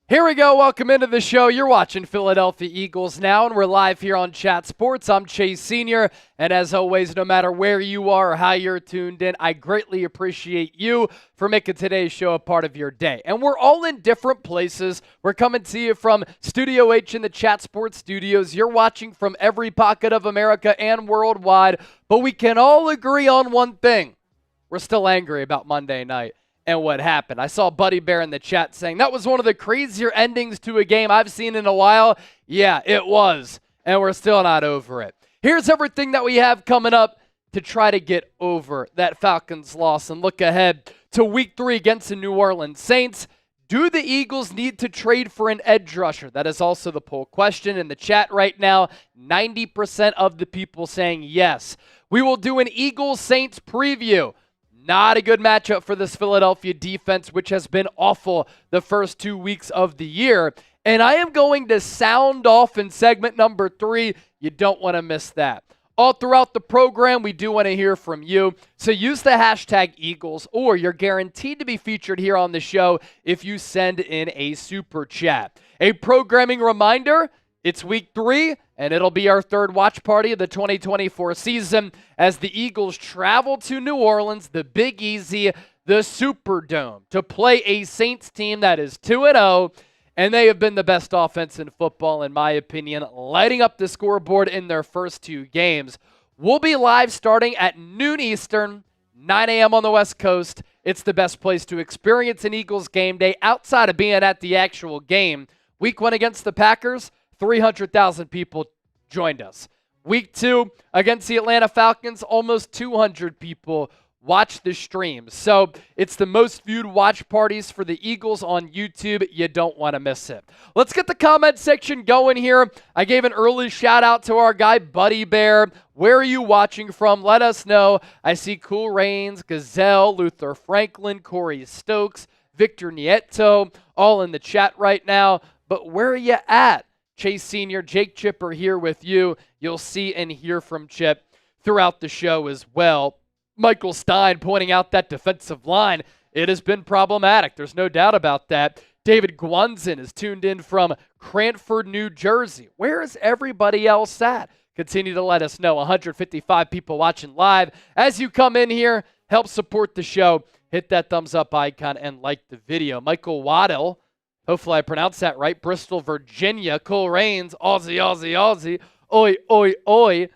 Here we go. Welcome into the show. You're watching Philadelphia Eagles Now, and we're live here on Chat Sports. I'm Chase Sr., and as always, no matter where you are or how you're tuned in, I greatly appreciate you for making today's show a part of your day. And we're all in different places. We're coming to you from Studio H in the Chat Sports studios. You're watching from every pocket of America and worldwide, but we can all agree on one thing. We're still angry about Monday night and what happened. I saw Buddy Bear in the chat saying that was one of the crazier endings to a game I've seen in a while. Yeah, it was, and we're still not over it. Here's everything that we have coming up to try to get over that Falcons loss and look ahead to Week 3 against the New Orleans Saints. Do the Eagles need to trade for an edge rusher? That is also the poll question in the chat right now. 90% of the people saying yes. We will do an Eagles-Saints preview. Not a good matchup for this Philadelphia defense, which has been awful the first 2 weeks of the year. And I am going to sound off in segment number 3. You don't want to miss that. All throughout the program, we do want to hear from you. So use the hashtag Eagles, or you're guaranteed to be featured here on the show if you send in a super chat. A programming reminder, it's Week 3, and it'll be our third watch party of the 2024 season as the Eagles travel to New Orleans, the Big Easy, the Superdome, to play a Saints team that is 2-0, and they have been the best offense in football, in my opinion, lighting up the scoreboard in their first 2 games. We'll be live starting at noon Eastern, 9 a.m. on the West Coast. It's the best place to experience an Eagles game day outside of being at the actual game. Week 1 against the Packers, 300,000 people joined us. Week 2 against the Atlanta Falcons, almost 200 people watched the stream. So it's the most viewed watch parties for the Eagles on YouTube. You don't want to miss it. Let's get the comment section going here. I gave an early shout out to our guy Buddy Bear. Where are you watching from? Let us know. I see Cool Rains, Gazelle, Luther Franklin, Corey Stokes, Victor Nieto, all in the chat right now. But where are you at? Chase Sr., Jake Chipper here with you. You'll see and hear from Chip throughout the show as well. Michael Stein pointing out that defensive line. It has been problematic. There's no doubt about that. David Gwanzin is tuned in from Cranford, New Jersey. Where is everybody else at? Continue to let us know. 155 people watching live. As you come in here, help support the show. Hit that thumbs up icon and like the video. Michael Waddell, hopefully I pronounced that right. Bristol, Virginia. Cole Rains, Aussie, Aussie, Aussie. Oi, oi, oi.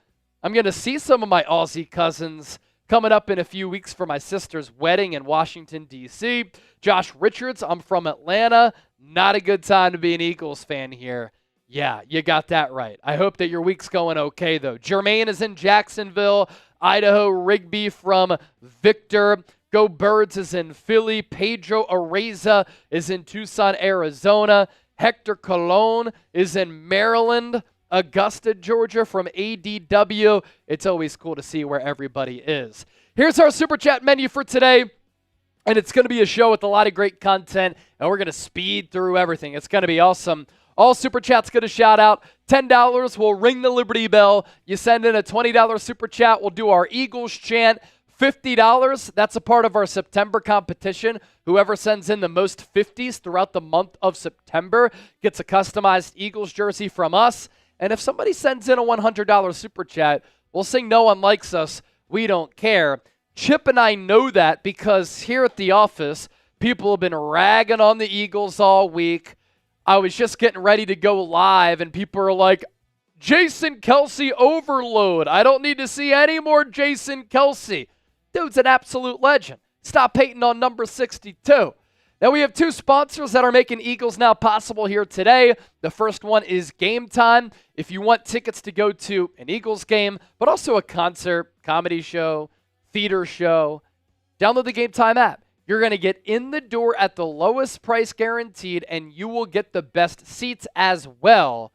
I'm going to see some of my Aussie cousins coming up in a few weeks for my sister's wedding in Washington, D.C. Josh Richards, I'm from Atlanta. Not a good time to be an Eagles fan here. Yeah, you got that right. I hope that your week's going okay, though. Jermaine is in Jacksonville. Idaho Rigby from Victor. Go Birds is in Philly. Pedro Areza is in Tucson, Arizona. Hector Colon is in Maryland. Augusta, Georgia from ADW. It's always cool to see where everybody is. Here's our Super Chat menu for today. And it's going to be a show with a lot of great content. And we're going to speed through everything. It's going to be awesome. All Super Chats get a shout out. $10 will ring the Liberty Bell. You send in a $20 Super Chat, we'll do our Eagles chant. $50, that's a part of our September competition. Whoever sends in the most 50s throughout the month of September gets a customized Eagles jersey from us. And if somebody sends in a $100 Super Chat, we'll sing No One Likes Us. We don't care. Chip and I know that because here at the office, people have been ragging on the Eagles all week. I was just getting ready to go live, and people are like, Jason Kelce overload. I don't need to see any more Jason Kelce. Dude's an absolute legend. Stop hating on number 62. Now we have 2 sponsors that are making Eagles Now possible here today. The first one is Game Time. If you want tickets to go to an Eagles game, but also a concert, comedy show, theater show, download the Game Time app. You're going to get in the door at the lowest price guaranteed, and you will get the best seats as well.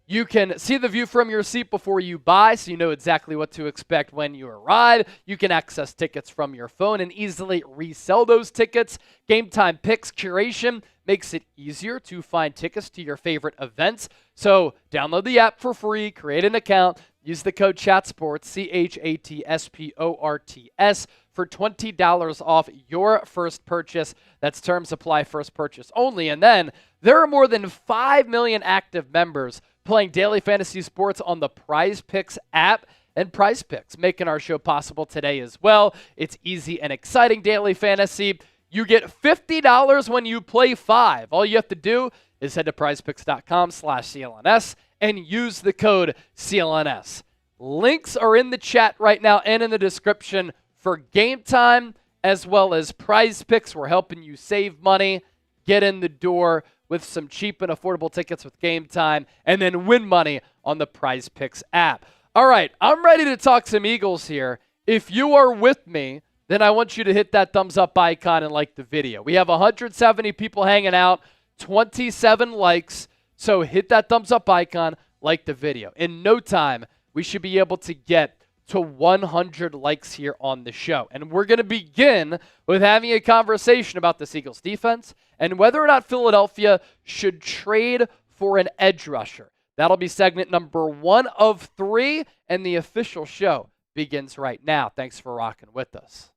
You can see the view from your seat before you buy, so you know exactly what to expect when you arrive. You can access tickets from your phone and easily resell those tickets. Game Time Picks curation makes it easier to find tickets to your favorite events. So download the app for free, create an account, use the code CHATSPORTS, CHATSPORTS, for $20 off your first purchase. That's terms apply, first purchase only. And then there are more than 5 million active members playing daily fantasy sports on the Prize Picks app and Prize Picks, making our show possible today as well. It's easy and exciting daily fantasy. You get $50 when you play 5. All you have to do is head to prizepicks.com/CLNS and use the code CLNS. Links are in the chat right now and in the description for Game Time as well as Prize Picks. We're helping you save money, get in the door with some cheap and affordable tickets with Game Time, and then win money on the Prize Picks app. All right, I'm ready to talk some Eagles here. If you are with me, then I want you to hit that thumbs up icon and like the video. We have 170 people hanging out, 27 likes. So hit that thumbs up icon, like the video. In no time, we should be able to get to 100 likes here on the show. And we're going to begin with having a conversation about this Eagles defense and whether or not Philadelphia should trade for an edge rusher. That'll be segment number 1 of 3, and the official show begins right now. Thanks for rocking with us.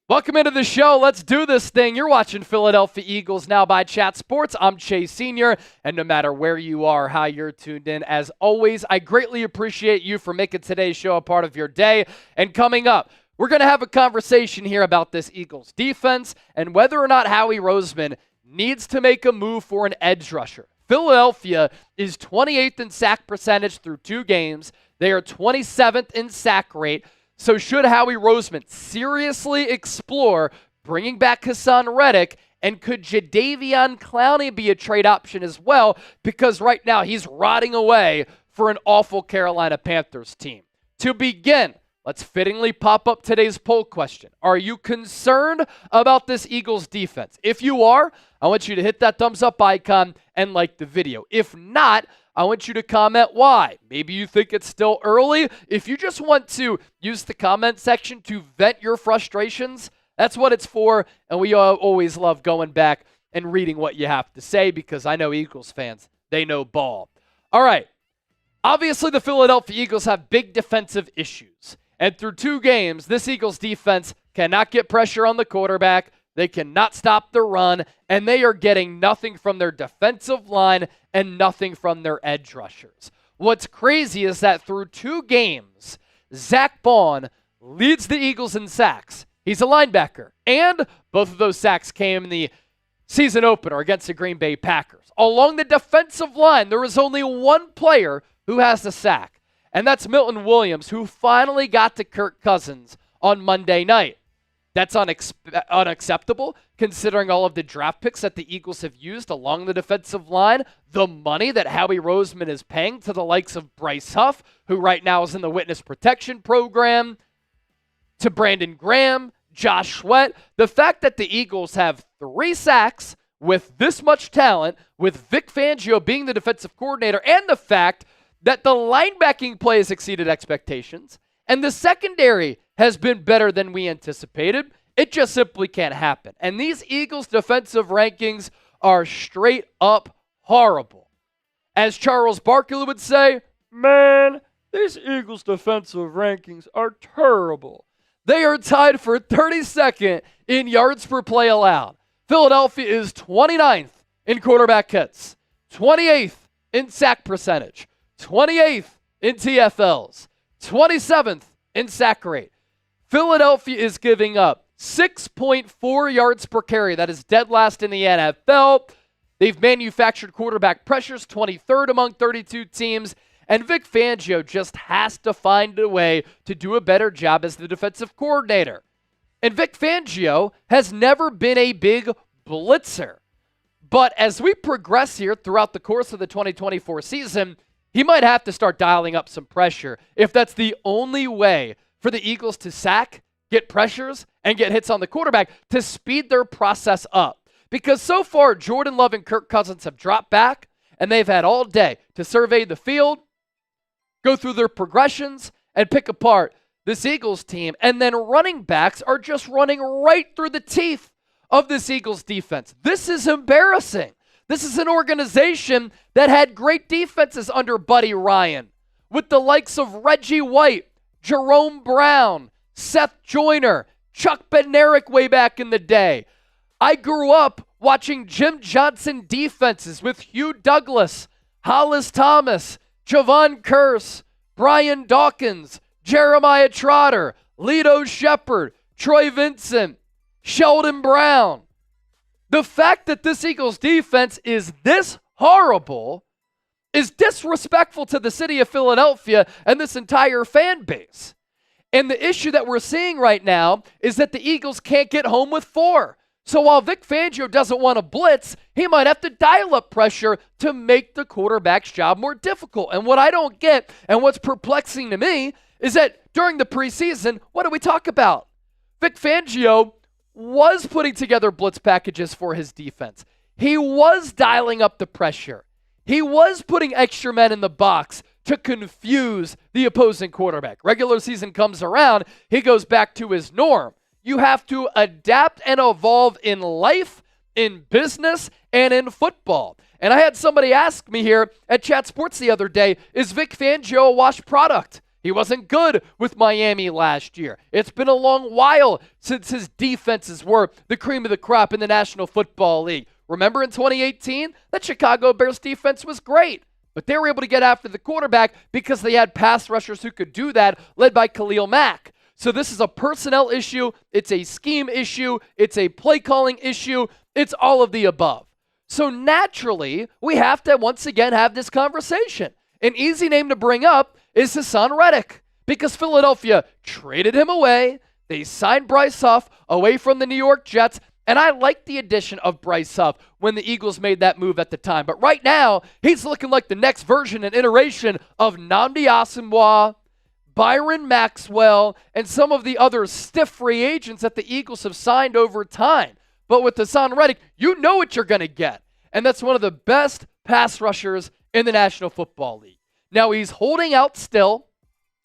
Welcome into the show. Let's do this thing. You're watching Philadelphia Eagles Now by Chat Sports. I'm Chase Senior, and no matter where you are, how you're tuned in, as always, I greatly appreciate you for making today's show a part of your day. And coming up, we're going to have a conversation here about this Eagles defense and whether or not Howie Roseman needs to make a move for an edge rusher. Philadelphia is 28th in sack percentage through 2 games. They are 27th in sack rate. So should Howie Roseman seriously explore bringing back Haason Reddick, and could Jadeveon Clowney be a trade option as well? Because right now he's rotting away for an awful Carolina Panthers team. To begin, let's fittingly pop up today's poll question. Are you concerned about this Eagles defense? If you are, I want you to hit that thumbs up icon and like the video. If not, I want you to comment why. Maybe you think it's still early. If you just want to use the comment section to vent your frustrations, that's what it's for. And we always love going back and reading what you have to say because I know Eagles fans, they know ball. All right. Obviously, the Philadelphia Eagles have big defensive issues. And through 2 games, this Eagles defense cannot get pressure on the quarterback. They cannot stop the run, and they are getting nothing from their defensive line and nothing from their edge rushers. What's crazy is that through 2 games, Zach Bond leads the Eagles in sacks. He's a linebacker, and both of those sacks came in the season opener against the Green Bay Packers. Along the defensive line, there is only 1 player who has a sack, and that's Milton Williams, who finally got to Kirk Cousins on Monday night. That's unacceptable considering all of the draft picks that the Eagles have used along the defensive line, the money that Howie Roseman is paying to the likes of Bryce Huff, who right now is in the witness protection program, to Brandon Graham, Josh Sweat. The fact that the Eagles have 3 sacks with this much talent, with Vic Fangio being the defensive coordinator, and the fact that the linebacking play has exceeded expectations, and the secondary has been better than we anticipated. It just simply can't happen. And these Eagles defensive rankings are straight up horrible. As Charles Barkley would say, man, these Eagles defensive rankings are terrible. They are tied for 32nd in yards per play allowed. Philadelphia is 29th in quarterback hits, 28th in sack percentage, 28th in TFLs, 27th in sack rate. Philadelphia is giving up 6.4 yards per carry. That is dead last in the NFL. They've manufactured quarterback pressures, 23rd among 32 teams. And Vic Fangio just has to find a way to do a better job as the defensive coordinator. And Vic Fangio has never been a big blitzer. But as we progress here throughout the course of the 2024 season, he might have to start dialing up some pressure if that's the only way for the Eagles to sack, get pressures, and get hits on the quarterback to speed their process up. Because so far, Jordan Love and Kirk Cousins have dropped back, and they've had all day to survey the field, go through their progressions, and pick apart this Eagles team. And then running backs are just running right through the teeth of this Eagles defense. This is embarrassing. This is an organization that had great defenses under Buddy Ryan, with the likes of Reggie White, Jerome Brown, Seth Joyner, Chuck Bednarik way back in the day. I grew up watching Jim Johnson defenses with Hugh Douglas, Hollis Thomas, Javon Curse, Brian Dawkins, Jeremiah Trotter, Lito Shepherd, Troy Vincent, Sheldon Brown. The fact that this Eagles defense is this horrible is disrespectful to the city of Philadelphia and this entire fan base. And the issue that we're seeing right now is that the Eagles can't get home with 4. So while Vic Fangio doesn't want to blitz, he might have to dial up pressure to make the quarterback's job more difficult. And what I don't get, and what's perplexing to me, is that during the preseason, what do we talk about? Vic Fangio was putting together blitz packages for his defense. He was dialing up the pressure. He was putting extra men in the box to confuse the opposing quarterback. Regular season comes around, he goes back to his norm. You have to adapt and evolve in life, in business, and in football. And I had somebody ask me here at Chat Sports the other day, is Vic Fangio a washed product? He wasn't good with Miami last year. It's been a long while since his defenses were the cream of the crop in the National Football League. Remember in 2018, that Chicago Bears defense was great, but they were able to get after the quarterback because they had pass rushers who could do that, led by Khalil Mack. So this is a personnel issue, it's a scheme issue, it's a play calling issue, it's all of the above. So naturally, we have to once again have this conversation. An easy name to bring up is Haason Reddick, because Philadelphia traded him away. They signed Bryce Huff away from the New York Jets, and I like the addition of Bryce Huff when the Eagles made that move at the time. But right now, he's looking like the next version and iteration of Nnamdi Asomugha, Byron Maxwell, and some of the other stiff free agents that the Eagles have signed over time. But with Haason Reddick, you know what you're going to get. And that's one of the best pass rushers in the National Football League. Now he's holding out still,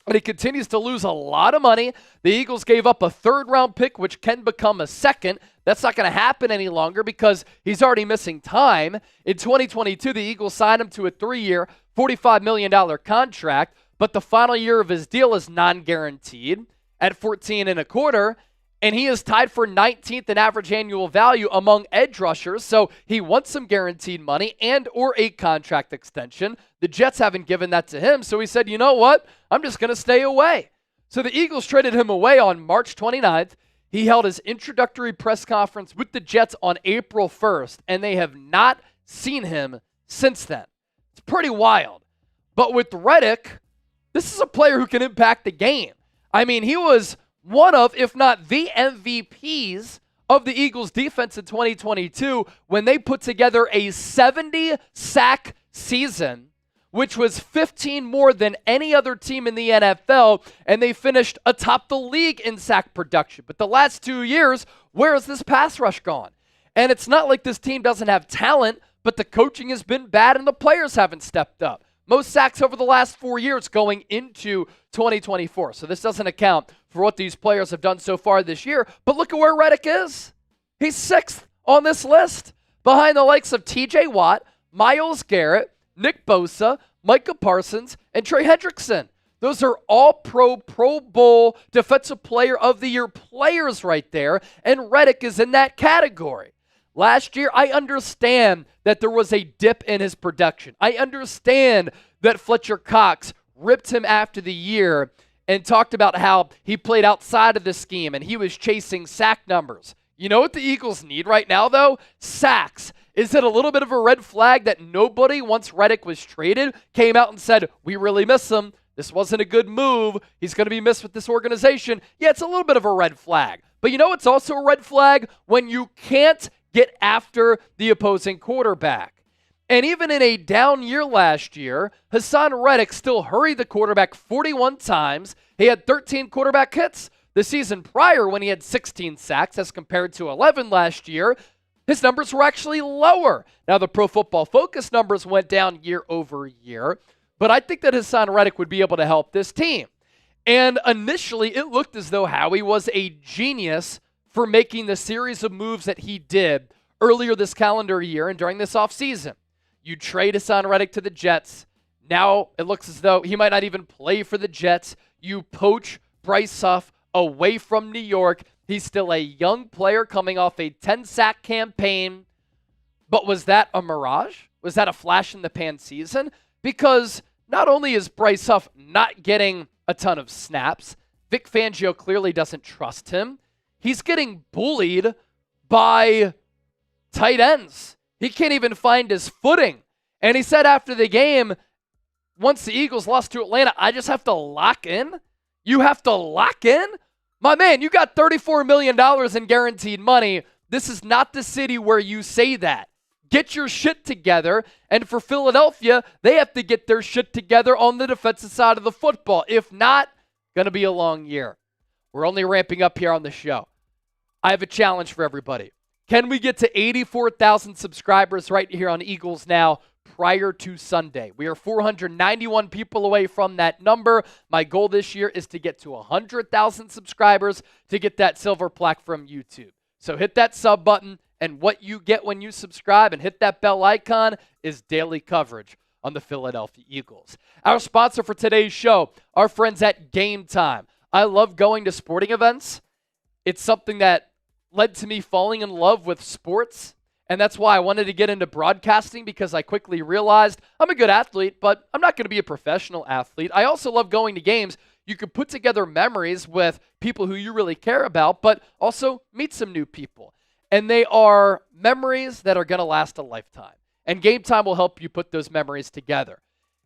but he continues to lose a lot of money. The Eagles gave up a 3rd-round pick, which can become a 2nd. That's not going to happen any longer because he's already missing time. In 2022, the Eagles signed him to a 3-year, $45 million contract, but the final year of his deal is non-guaranteed at $14.25. And he is tied for 19th in average annual value among edge rushers, so he wants some guaranteed money and or a contract extension. The Jets haven't given that to him, so he said, you know what? I'm just going to stay away. So the Eagles traded him away on March 29th. He held his introductory press conference with the Jets on April 1st, and they have not seen him since then. It's pretty wild. But with Reddick, this is a player who can impact the game. I mean, he was one of, if not the MVPs of the Eagles defense in 2022 when they put together a 70-sack season, which was 15 more than any other team in the NFL, and they finished atop the league in sack production. But the last 2 years, where has this pass rush gone? And it's not like this team doesn't have talent, but the coaching has been bad and the players haven't stepped up. Most sacks over the last 4 years going into 2024. So this doesn't account for what these players have done so far this year. But look at where Reddick is. He's 6th on this list, behind the likes of TJ Watt, Myles Garrett, Nick Bosa, Micah Parsons, and Trey Hendrickson. Those are all Pro Bowl Defensive Player of the Year players right there, and Reddick is in that category. Last year, I understand that there was a dip in his production. I understand that Fletcher Cox ripped him after the year and talked about how he played outside of the scheme and he was chasing sack numbers. You know what the Eagles need right now, though? Sacks. Is it a little bit of a red flag that nobody, once Reddick was traded, came out and said, we really miss him. This wasn't a good move. He's going to be missed with this organization. Yeah, it's a little bit of a red flag. But you know what's also a red flag? When you can't get after the opposing quarterback. And even in a down year last year, Haason Reddick still hurried the quarterback 41 times. He had 13 quarterback hits. The season prior, when he had 16 sacks as compared to 11 last year, his numbers were actually lower. Now, the Pro Football Focus numbers went down year over year, but I think that Haason Reddick would be able to help this team. And initially, it looked as though Howie was a genius for making the series of moves that he did earlier this calendar year and during this offseason. You trade Haason Reddick to the Jets. Now it looks as though he might not even play for the Jets. You poach Bryce Huff away from New York. He's still a young player coming off a 10-sack campaign. But was that a mirage? Was that a flash in the pan season? Because not only is Bryce Huff not getting a ton of snaps, Vic Fangio clearly doesn't trust him. He's getting bullied by tight ends. He can't even find his footing. And he said after the game, once the Eagles lost to Atlanta, I just have to lock in? You have to lock in? My man, you got $34 million in guaranteed money. This is not the city where you say that. Get your shit together. And for Philadelphia, they have to get their shit together on the defensive side of the football. If not, going to be a long year. We're only ramping up here on the show. I have a challenge for everybody. Can we get to 84,000 subscribers right here on Eagles Now prior to Sunday? We are 491 people away from that number. My goal this year is to get to 100,000 subscribers to get that silver plaque from YouTube. So hit that sub button, and what you get when you subscribe and hit that bell icon is daily coverage on the Philadelphia Eagles. Our sponsor for today's show, our friends at Game Time. I love going to sporting events. It's something that led to me falling in love with sports, and that's why I wanted to get into broadcasting, because I quickly realized I'm a good athlete, but I'm not going to be a professional athlete. I also love going to games. You can put together memories with people who you really care about, but also meet some new people. And they are memories that are going to last a lifetime. And Game Time will help you put those memories together.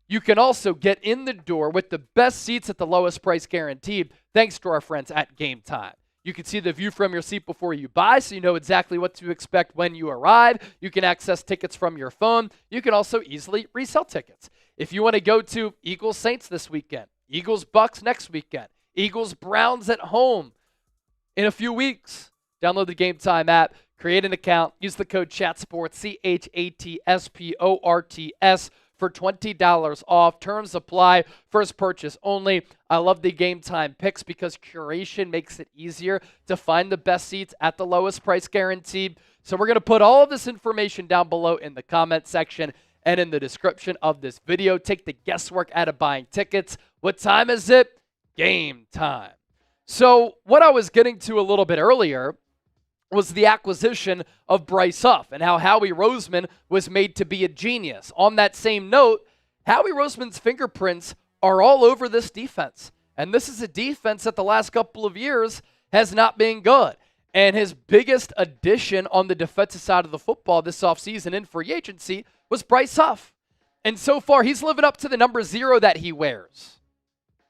You can also get in the door with the best seats at the lowest price guaranteed, thanks to our friends at Game Time. You can see the view from your seat before you buy, so you know exactly what to expect when you arrive. You can access tickets from your phone. You can also easily resell tickets. If you want to go to Eagles Saints this weekend, Eagles Bucks next weekend, Eagles Browns at home in a few weeks, download the Game Time app, create an account, use the code CHATSPORTS, CHATSPORTS, for $20 off. Terms apply. First purchase only. I love the Game Time picks because curation makes it easier to find the best seats at the lowest price guaranteed. So we're going to put all of this information down below in the comment section and in the description of this video. Take the guesswork out of buying tickets. What time is it? Game time. So what I was getting to a little bit earlier was the acquisition of Bryce Huff and how Howie Roseman was made to be a genius. On that same note, Howie Roseman's fingerprints are all over this defense. And this is a defense that the last couple of years has not been good. And his biggest addition on the defensive side of the football this offseason in free agency was Bryce Huff. And so far, he's living up to the number 0 that he wears.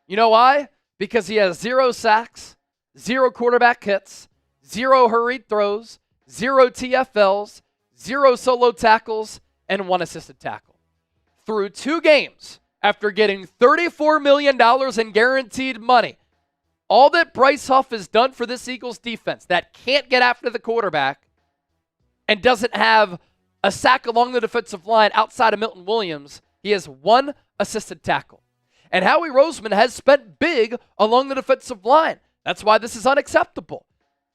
You know why? Because he has 0 sacks, 0 quarterback hits, 0 hurried throws, 0 TFLs, 0 solo tackles, and 1 assisted tackle. Through 2 games, after getting $34 million in guaranteed money, all that Bryce Huff has done for this Eagles defense that can't get after the quarterback and doesn't have a sack along the defensive line outside of Milton Williams, he has 1 assisted tackle. And Howie Roseman has spent big along the defensive line. That's why this is unacceptable.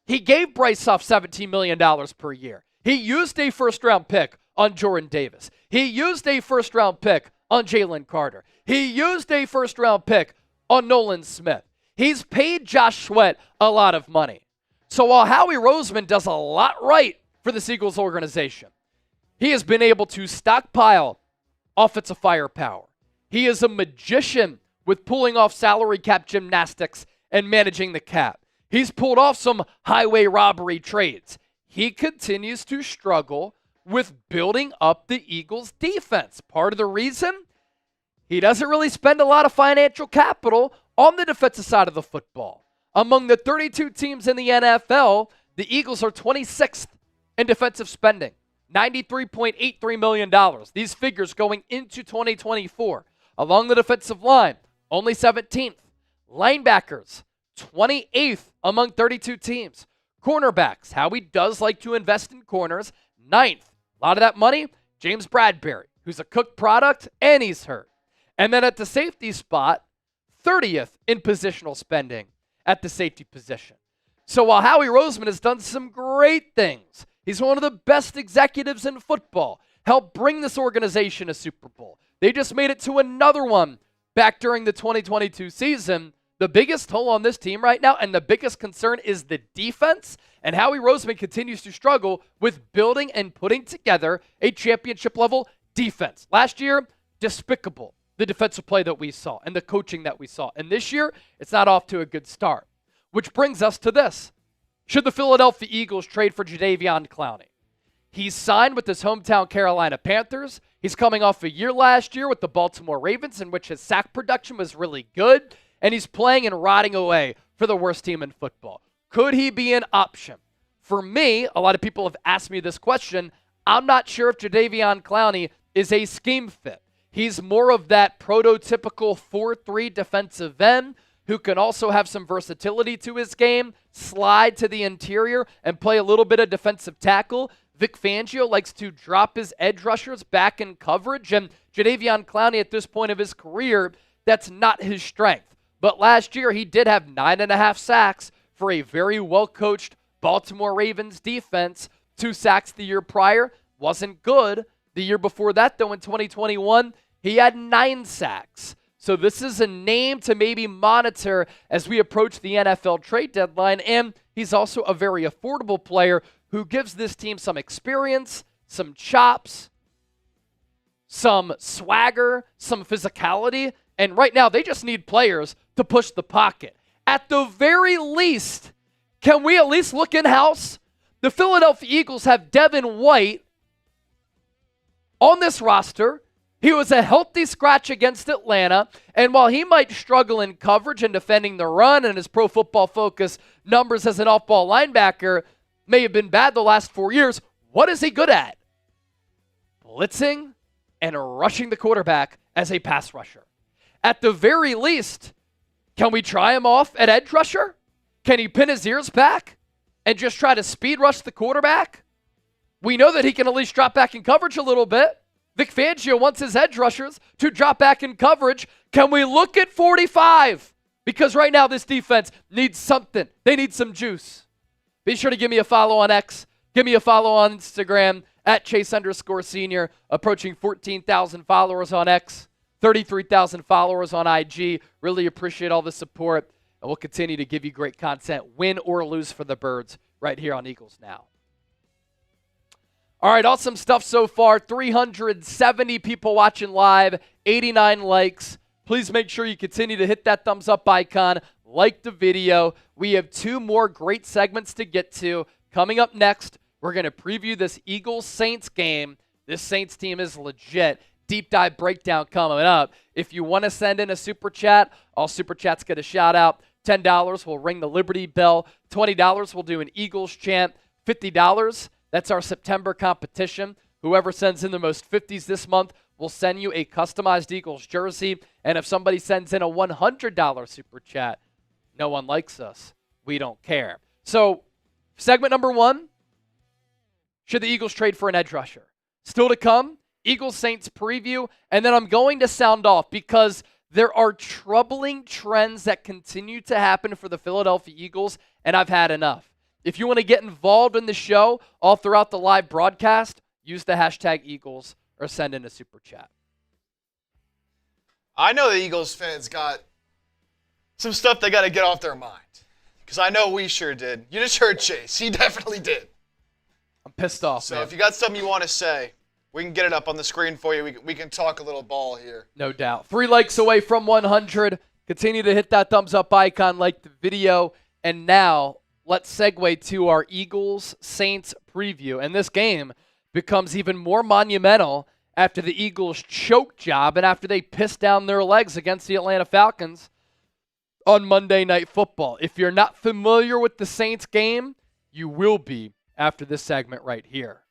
He gave Bryce Huff $17 million per year. He used a first-round pick on Jordan Davis. He used a first-round pick on Jalen Carter. He used a first-round pick on Nolan Smith. He's paid Josh Sweat a lot of money. So while Howie Roseman does a lot right for the Eagles organization, he has been able to stockpile offensive firepower. He is a magician with pulling off salary cap gymnastics and managing the cap. He's pulled off some highway robbery trades. He continues to struggle with building up the Eagles' defense. Part of the reason, he doesn't really spend a lot of financial capital on the defensive side of the football. Among the 32 teams in the NFL, the Eagles are 26th in defensive spending, $93.83 million. These figures going into 2024. Along the defensive line, only 17th. Linebackers, 28th among 32 teams. Cornerbacks, Howie does like to invest in corners, 9th. A lot of that money, James Bradbury, who's a cooked product, and he's hurt. And then at the safety spot, 30th in positional spending at the safety position. So while Howie Roseman has done some great things, He's one of the best executives in football. Helped bring this organization a Super Bowl. They just made it to another one back during the 2022 season. The biggest toll on this team right now and the biggest concern is the defense, and Howie Roseman continues to struggle with building and putting together a championship-level defense. Last year, despicable, the defensive play that we saw and the coaching that we saw. And this year, it's not off to a good start. Which brings us to this. Should the Philadelphia Eagles trade for Jadeveon Clowney? He's signed with his hometown Carolina Panthers. He's coming off a year last year with the Baltimore Ravens in which his sack production was really good, and he's playing and rotting away for the worst team in football. Could he be an option? For me, a lot of people have asked me this question. I'm not sure if Jadeveon Clowney is a scheme fit. He's more of that prototypical 4-3 defensive end who can also have some versatility to his game, slide to the interior, and play a little bit of defensive tackle. Vic Fangio likes to drop his edge rushers back in coverage, and Jadeveon Clowney at this point of his career, that's not his strength. But last year, he did have 9.5 sacks for a very well-coached Baltimore Ravens defense. 2 sacks the year prior, wasn't good. The year before that, though, in 2021, he had 9 sacks. So this is a name to maybe monitor as we approach the NFL trade deadline, and he's also a very affordable player who gives this team some experience, some chops, some swagger, some physicality, and right now they just need players to push the pocket. At the very least, can we at least look in-house? The Philadelphia Eagles have Devin White on this roster. He was a healthy scratch against Atlanta, and while he might struggle in coverage and defending the run and his Pro Football Focus numbers as an off-ball linebacker may have been bad the last 4 years, what is he good at? Blitzing and rushing the quarterback as a pass rusher. At the very least, can we try him off at edge rusher? Can he pin his ears back and just try to speed rush the quarterback? We know that he can at least drop back in coverage a little bit. Vic Fangio wants his edge rushers to drop back in coverage. Can we look at 45? Because right now this defense needs something. They need some juice. Be sure to give me a follow on X. Give me a follow on Instagram at Chase_Senior. Approaching 14,000 followers on X. 33,000 followers on IG. Really appreciate all the support. And we'll continue to give you great content, win or lose for the Birds, right here on Eagles Now. All right, awesome stuff so far. 370 people watching live, 89 likes. Please make sure you continue to hit that thumbs up icon, like the video. We have 2 more great segments to get to. Coming up next, we're going to preview this Eagles-Saints game. This Saints team is legit. Deep dive breakdown coming up. If you want to send in a super chat, all super chats get a shout out. $10 will ring the Liberty Bell. $20 will do an Eagles chant. $50, that's our September competition. Whoever sends in the most 50s this month will send you a customized Eagles jersey. And if somebody sends in a $100 super chat, no one likes us. We don't care. So, segment number 1, should the Eagles trade for an edge rusher? Still to come, Eagles-Saints preview, and then I'm going to sound off because there are troubling trends that continue to happen for the Philadelphia Eagles, and I've had enough. If you want to get involved in the show all throughout the live broadcast, use the hashtag Eagles or send in a super chat. I know the Eagles fans got some stuff they got to get off their mind because I know we sure did. You just heard Chase. He definitely did. I'm pissed off, So man. if you got something you want to say, we can get it up on the screen for you. We can talk a little ball here. No doubt. 3 likes away from 100. Continue to hit that thumbs up icon, like the video. And now, let's segue to our Eagles-Saints preview. And this game becomes even more monumental after the Eagles' choke job and after they pissed down their legs against the Atlanta Falcons on Monday Night Football. If you're not familiar with the Saints game, you will be after this segment right here.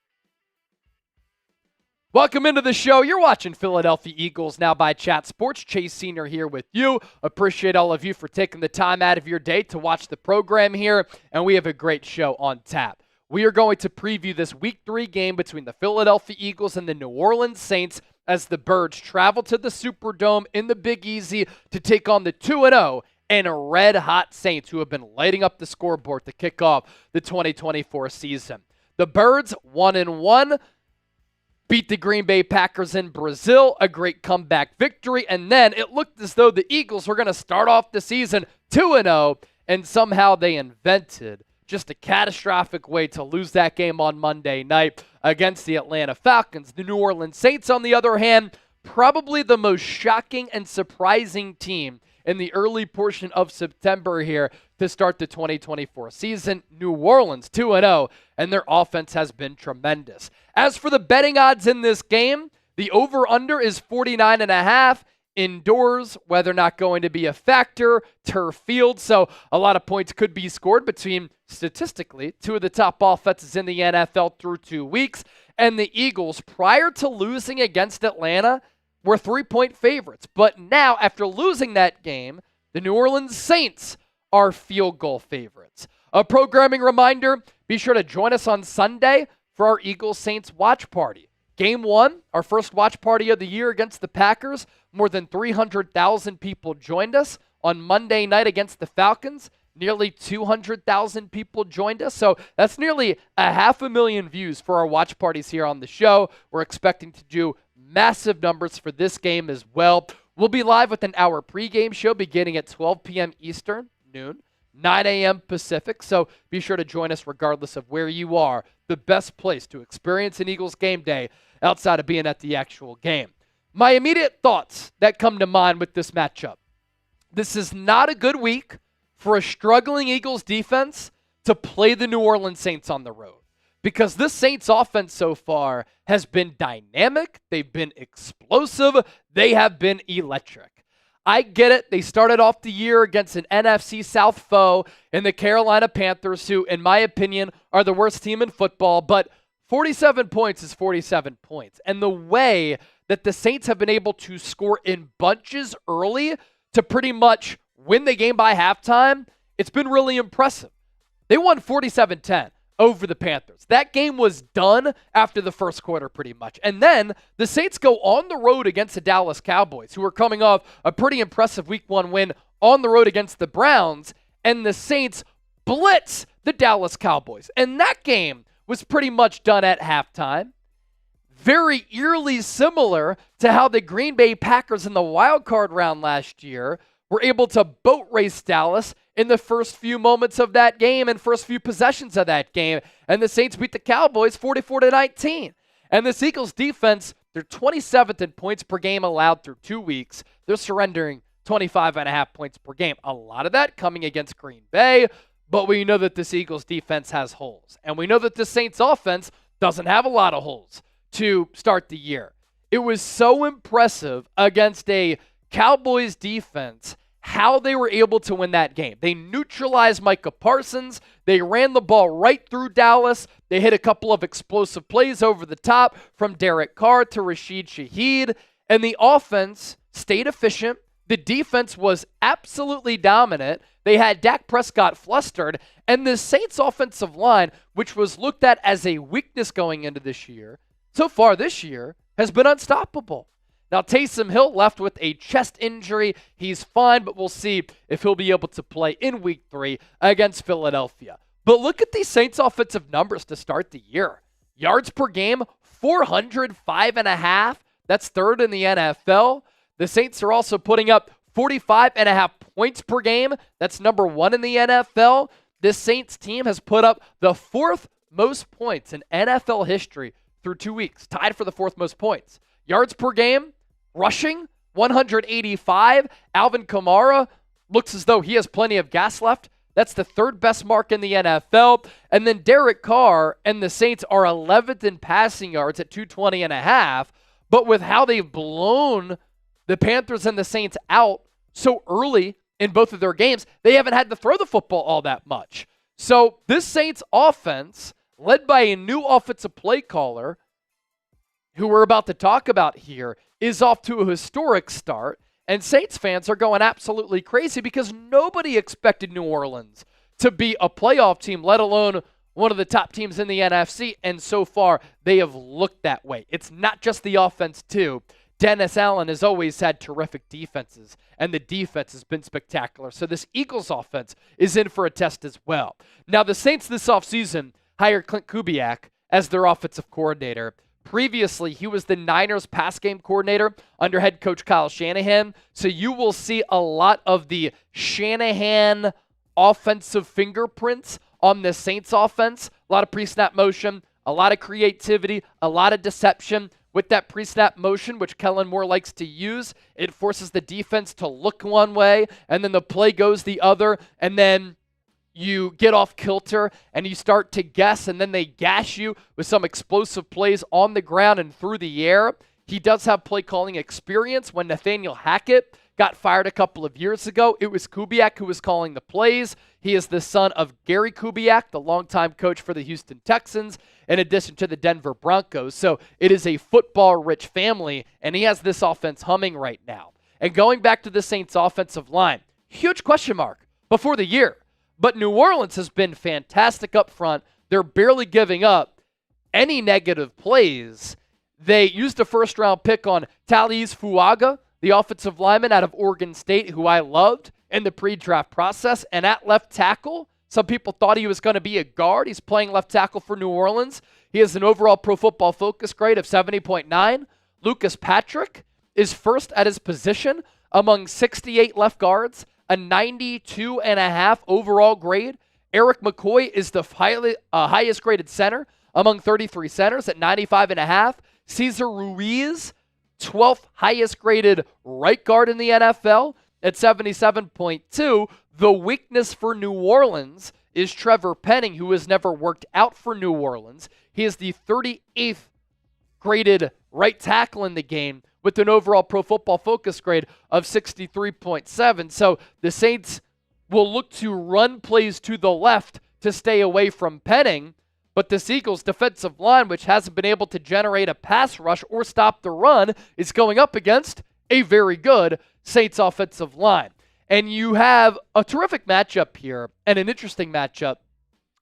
Welcome into the show. You're watching Philadelphia Eagles Now by Chat Sports. Chase Senior here with you. Appreciate all of you for taking the time out of your day to watch the program here, and we have a great show on tap. We are going to preview this Week 3 game between the Philadelphia Eagles and the New Orleans Saints as the Birds travel to the Superdome in the Big Easy to take on the 2-0 and red-hot Saints who have been lighting up the scoreboard to kick off the 2024 season. The Birds, 1-1. Beat the Green Bay Packers in Brazil, a great comeback victory, and then it looked as though the Eagles were going to start off the season 2-0, and somehow they invented just a catastrophic way to lose that game on Monday night against the Atlanta Falcons. The New Orleans Saints, on the other hand, probably the most shocking and surprising team in the early portion of September here to start the 2024 season. New Orleans 2-0, and their offense has been tremendous. As for the betting odds in this game, the over-under is 49.5. Indoors, weather not going to be a factor. Turf field, so a lot of points could be scored between, statistically, two of the top offenses in the NFL through 2 weeks. And the Eagles, prior to losing against Atlanta, were 3-point favorites. But now, after losing that game, the New Orleans Saints are field goal favorites. A programming reminder, be sure to join us on Sunday for our Eagles-Saints watch party. Game 1, our first watch party of the year against the Packers. More than 300,000 people joined us. On Monday night against the Falcons, nearly 200,000 people joined us. So that's nearly 500,000 views for our watch parties here on the show. We're expecting to do massive numbers for this game as well. We'll be live with an hour pregame show beginning at 12 p.m. Eastern, noon, 9 a.m. Pacific. So be sure to join us regardless of where you are. The best place to experience an Eagles game day outside of being at the actual game. My immediate thoughts that come to mind with this matchup. This is not a good week for a struggling Eagles defense to play the New Orleans Saints on the road. Because this Saints offense so far has been dynamic, they've been explosive, they have been electric. I get it, they started off the year against an NFC South foe in the Carolina Panthers, who, in my opinion, are the worst team in football, but 47 points is 47 points. And the way that the Saints have been able to score in bunches early to pretty much win the game by halftime, it's been really impressive. They won 47-10 over the Panthers. That game was done after the first quarter pretty much. And then the Saints go on the road against the Dallas Cowboys, who are coming off a pretty impressive Week 1 win on the road against the Browns, and the Saints blitz the Dallas Cowboys. And that game was pretty much done at halftime. Very eerily similar to how the Green Bay Packers in the wild card round last year were able to boat race Dallas in the first few moments of that game and first few possessions of that game. And the Saints beat the Cowboys 44-19. And this Eagles defense, they're 27th in points per game allowed through 2 weeks. They're surrendering 25.5 points per game. A lot of that coming against Green Bay, but we know that this Eagles defense has holes. And we know that the Saints offense doesn't have a lot of holes to start the year. It was so impressive against a Cowboys defense how they were able to win that game. They neutralized Micah Parsons. They ran the ball right through Dallas. They hit a couple of explosive plays over the top from Derek Carr to Rashid Shaheed. And the offense stayed efficient. The defense was absolutely dominant. They had Dak Prescott flustered. And the Saints offensive line, which was looked at as a weakness going into this year, so far this year has been unstoppable. Now, Taysom Hill left with a chest injury. He's fine, but we'll see if he'll be able to play in Week 3 against Philadelphia. But look at these Saints offensive numbers to start the year. Yards per game, 405.5. That's third in the NFL. The Saints are also putting up 45.5 points per game. That's number 1 in the NFL. This Saints team has put up the 4th most points in NFL history through 2 weeks, tied for the 4th most points. Yards per game, rushing, 185. Alvin Kamara looks as though he has plenty of gas left. That's the 3rd best mark in the NFL. And then Derek Carr and the Saints are 11th in passing yards at 220.5. But with how they've blown the Panthers and the Saints out so early in both of their games, they haven't had to throw the football all that much. So this Saints offense, led by a new offensive play caller, who we're about to talk about here, is off to a historic start. And Saints fans are going absolutely crazy because nobody expected New Orleans to be a playoff team, let alone one of the top teams in the NFC. And so far, they have looked that way. It's not just the offense, too. Dennis Allen has always had terrific defenses, and the defense has been spectacular. So this Eagles offense is in for a test as well. Now, the Saints this offseason hire Clint Kubiak as their offensive coordinator. Previously, he was the Niners pass game coordinator under head coach Kyle Shanahan. So you will see a lot of the Shanahan offensive fingerprints on the Saints offense. A lot of pre-snap motion, a lot of creativity, a lot of deception. With that pre-snap motion, which Kellen Moore likes to use, it forces the defense to look one way, and then the play goes the other, and then you get off kilter and you start to guess, and then they gash you with some explosive plays on the ground and through the air. He does have play calling experience. When Nathaniel Hackett got fired a couple of years ago, it was Kubiak who was calling the plays. He is the son of Gary Kubiak, the longtime coach for the Houston Texans, in addition to the Denver Broncos. So it is a football-rich family, and he has this offense humming right now. And going back to the Saints' offensive line, huge question mark before the year. But New Orleans has been fantastic up front. They're barely giving up any negative plays. They used a first-round pick on Talise Fuaga, the offensive lineman out of Oregon State, who I loved in the pre-draft process. And at left tackle, some people thought he was going to be a guard. He's playing left tackle for New Orleans. He has an overall Pro Football Focus grade of 70.9. Lucas Patrick is first at his position among 68 left guards, a 92.5 overall grade. Eric McCoy is the highest graded center among 33 centers at 95.5. Cesar Ruiz, 12th highest graded right guard in the NFL at 77.2. The weakness for New Orleans is Trevor Penning, who has never worked out for New Orleans. He is the 38th graded right tackle in the game with an overall Pro Football Focus grade of 63.7. So the Saints will look to run plays to the left to stay away from Penning, but this Eagles defensive line, which hasn't been able to generate a pass rush or stop the run, is going up against a very good Saints offensive line. And you have a terrific matchup here and an interesting matchup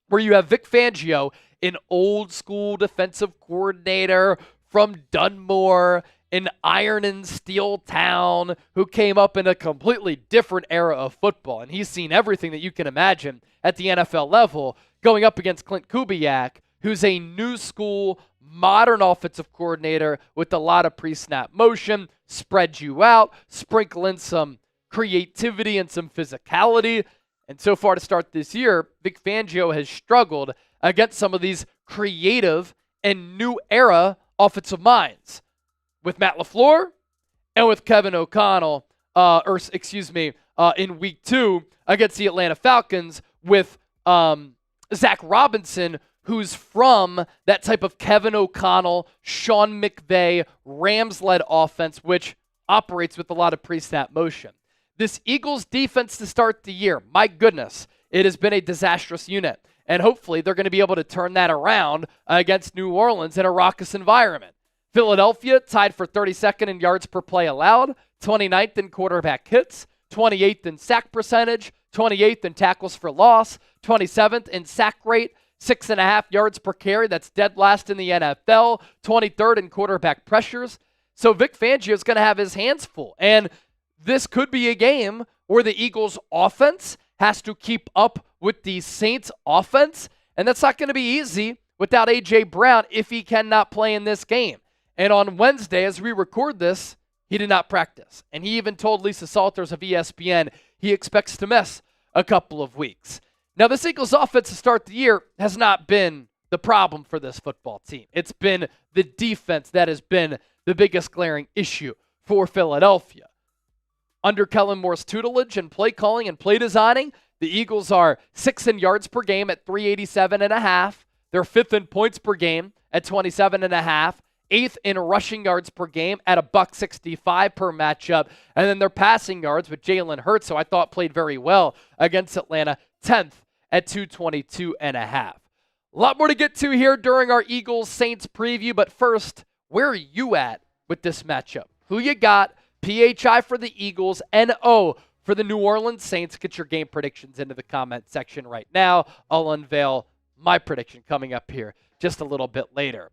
where you have Vic Fangio, an old school defensive coordinator from Dunmore, an iron and steel town, who came up in a completely different era of football. And he's seen everything that you can imagine at the NFL level, going up against Clint Kubiak, who's a new school, modern offensive coordinator with a lot of pre-snap motion, spread you out, sprinkle in some creativity and some physicality. And so far to start this year, Vic Fangio has struggled against some of these creative and new era offensive minds. With Matt LaFleur and with Kevin O'Connell, in week 2 against the Atlanta Falcons with Zach Robinson, who's from that type of Kevin O'Connell, Sean McVay, Rams-led offense, which operates with a lot of pre-snap motion. This Eagles defense to start the year, my goodness, it has been a disastrous unit. And hopefully they're going to be able to turn that around against New Orleans in a raucous environment. Philadelphia tied for 32nd in yards per play allowed, 29th in quarterback hits, 28th in sack percentage, 28th in tackles for loss, 27th in sack rate, 6.5 yards per carry. That's dead last in the NFL, 23rd in quarterback pressures. So Vic Fangio is going to have his hands full. And this could be a game where the Eagles offense has to keep up with the Saints offense. And that's not going to be easy without A.J. Brown if he cannot play in this game. And on Wednesday, as we record this, he did not practice. And he even told Lisa Salters of ESPN he expects to miss a couple of weeks. Now, this Eagles offense to start the year has not been the problem for this football team. It's been the defense that has been the biggest glaring issue for Philadelphia. Under Kellen Moore's tutelage and play calling and play designing, the Eagles are 6th in yards per game at 387.5. They're 5th in points per game at 27.5. 8th in rushing yards per game at $165 per matchup. And then their passing yards with Jalen Hurts, who I thought played very well against Atlanta, 10th at 222.5. A lot more to get to here during our Eagles-Saints preview, but first, where are you at with this matchup? Who you got? PHI for the Eagles, NO for the New Orleans Saints. Get your game predictions into the comment section right now. I'll unveil my prediction coming up here just a little bit later.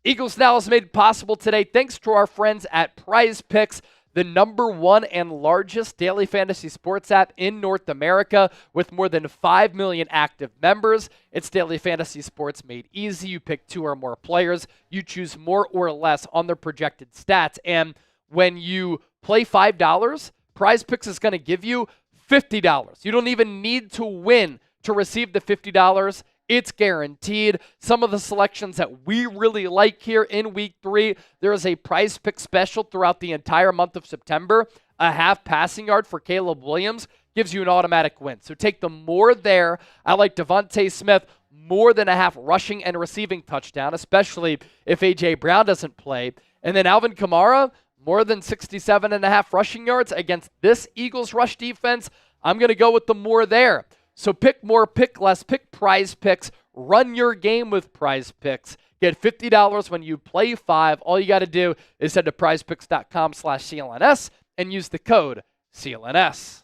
Eagles Now is made possible today thanks to our friends at Prize Picks. the #1 and largest daily fantasy sports app in North America with more than 5 million active members. It's daily fantasy sports made easy. You pick 2 or more players. You choose more or less on their projected stats. And when you play $5, Prize Picks is going to give you $50. You don't even need to win to receive the $50. It's guaranteed. Some of the selections that we really like here in week 3, there is a Prize Pick special throughout the entire month of September. A half passing yard for Caleb Williams gives you an automatic win. So take the more there. I like Devontae Smith more than a half rushing and receiving touchdown, especially if A.J. Brown doesn't play. And then Alvin Kamara, more than 67.5 rushing yards against this Eagles rush defense. I'm going to go with the more there. So pick more, pick less, pick Prize Picks. Run your game with Prize Picks. Get $50 when you play 5. All you got to do is head to prizepicks.com/CLNS and use the code CLNS.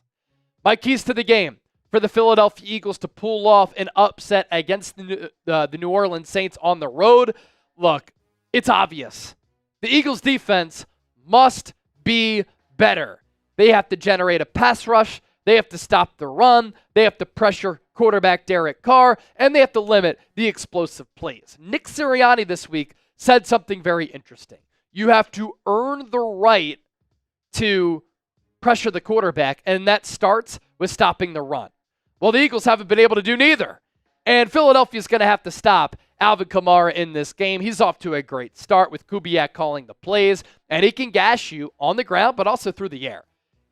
My keys to the game for the Philadelphia Eagles to pull off an upset against the New Orleans Saints on the road. Look, it's obvious. The Eagles defense must be better. They have to generate a pass rush. They have to stop the run. They have to pressure quarterback Derek Carr, and they have to limit the explosive plays. Nick Sirianni this week said something very interesting. You have to earn the right to pressure the quarterback, and that starts with stopping the run. Well, the Eagles haven't been able to do neither, and Philadelphia's going to have to stop Alvin Kamara in this game. He's off to a great start with Kubiak calling the plays, and he can gash you on the ground, but also through the air.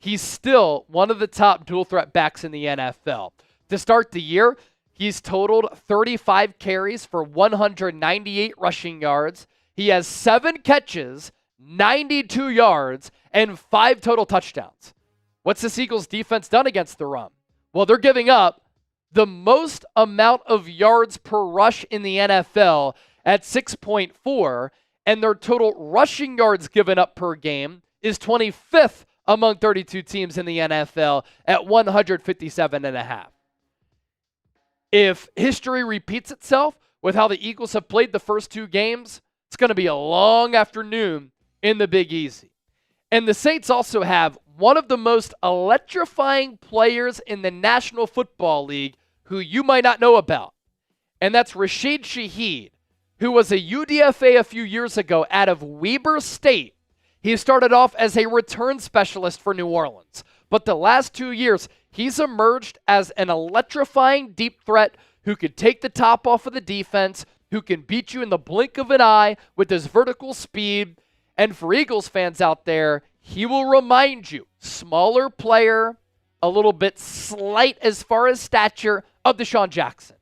He's still one of the top dual threat backs in the NFL. To start the year, he's totaled 35 carries for 198 rushing yards. He has 7 catches, 92 yards, and 5 total touchdowns. What's this Eagles defense done against the run? Well, they're giving up the most amount of yards per rush in the NFL at 6.4, and their total rushing yards given up per game is 25th among 32 teams in the NFL at 157.5. If history repeats itself with how the Eagles have played the first 2 games, it's going to be a long afternoon in the Big Easy. And the Saints also have one of the most electrifying players in the National Football League who you might not know about. And that's Rashid Shaheed, who was a UDFA a few years ago out of Weber State. He started off as a return specialist for New Orleans, but the last 2 years, he's emerged as an electrifying deep threat who could take the top off of the defense, who can beat you in the blink of an eye with his vertical speed. And for Eagles fans out there, he will remind you, smaller player, a little bit slight as far as stature of Deshaun Jackson,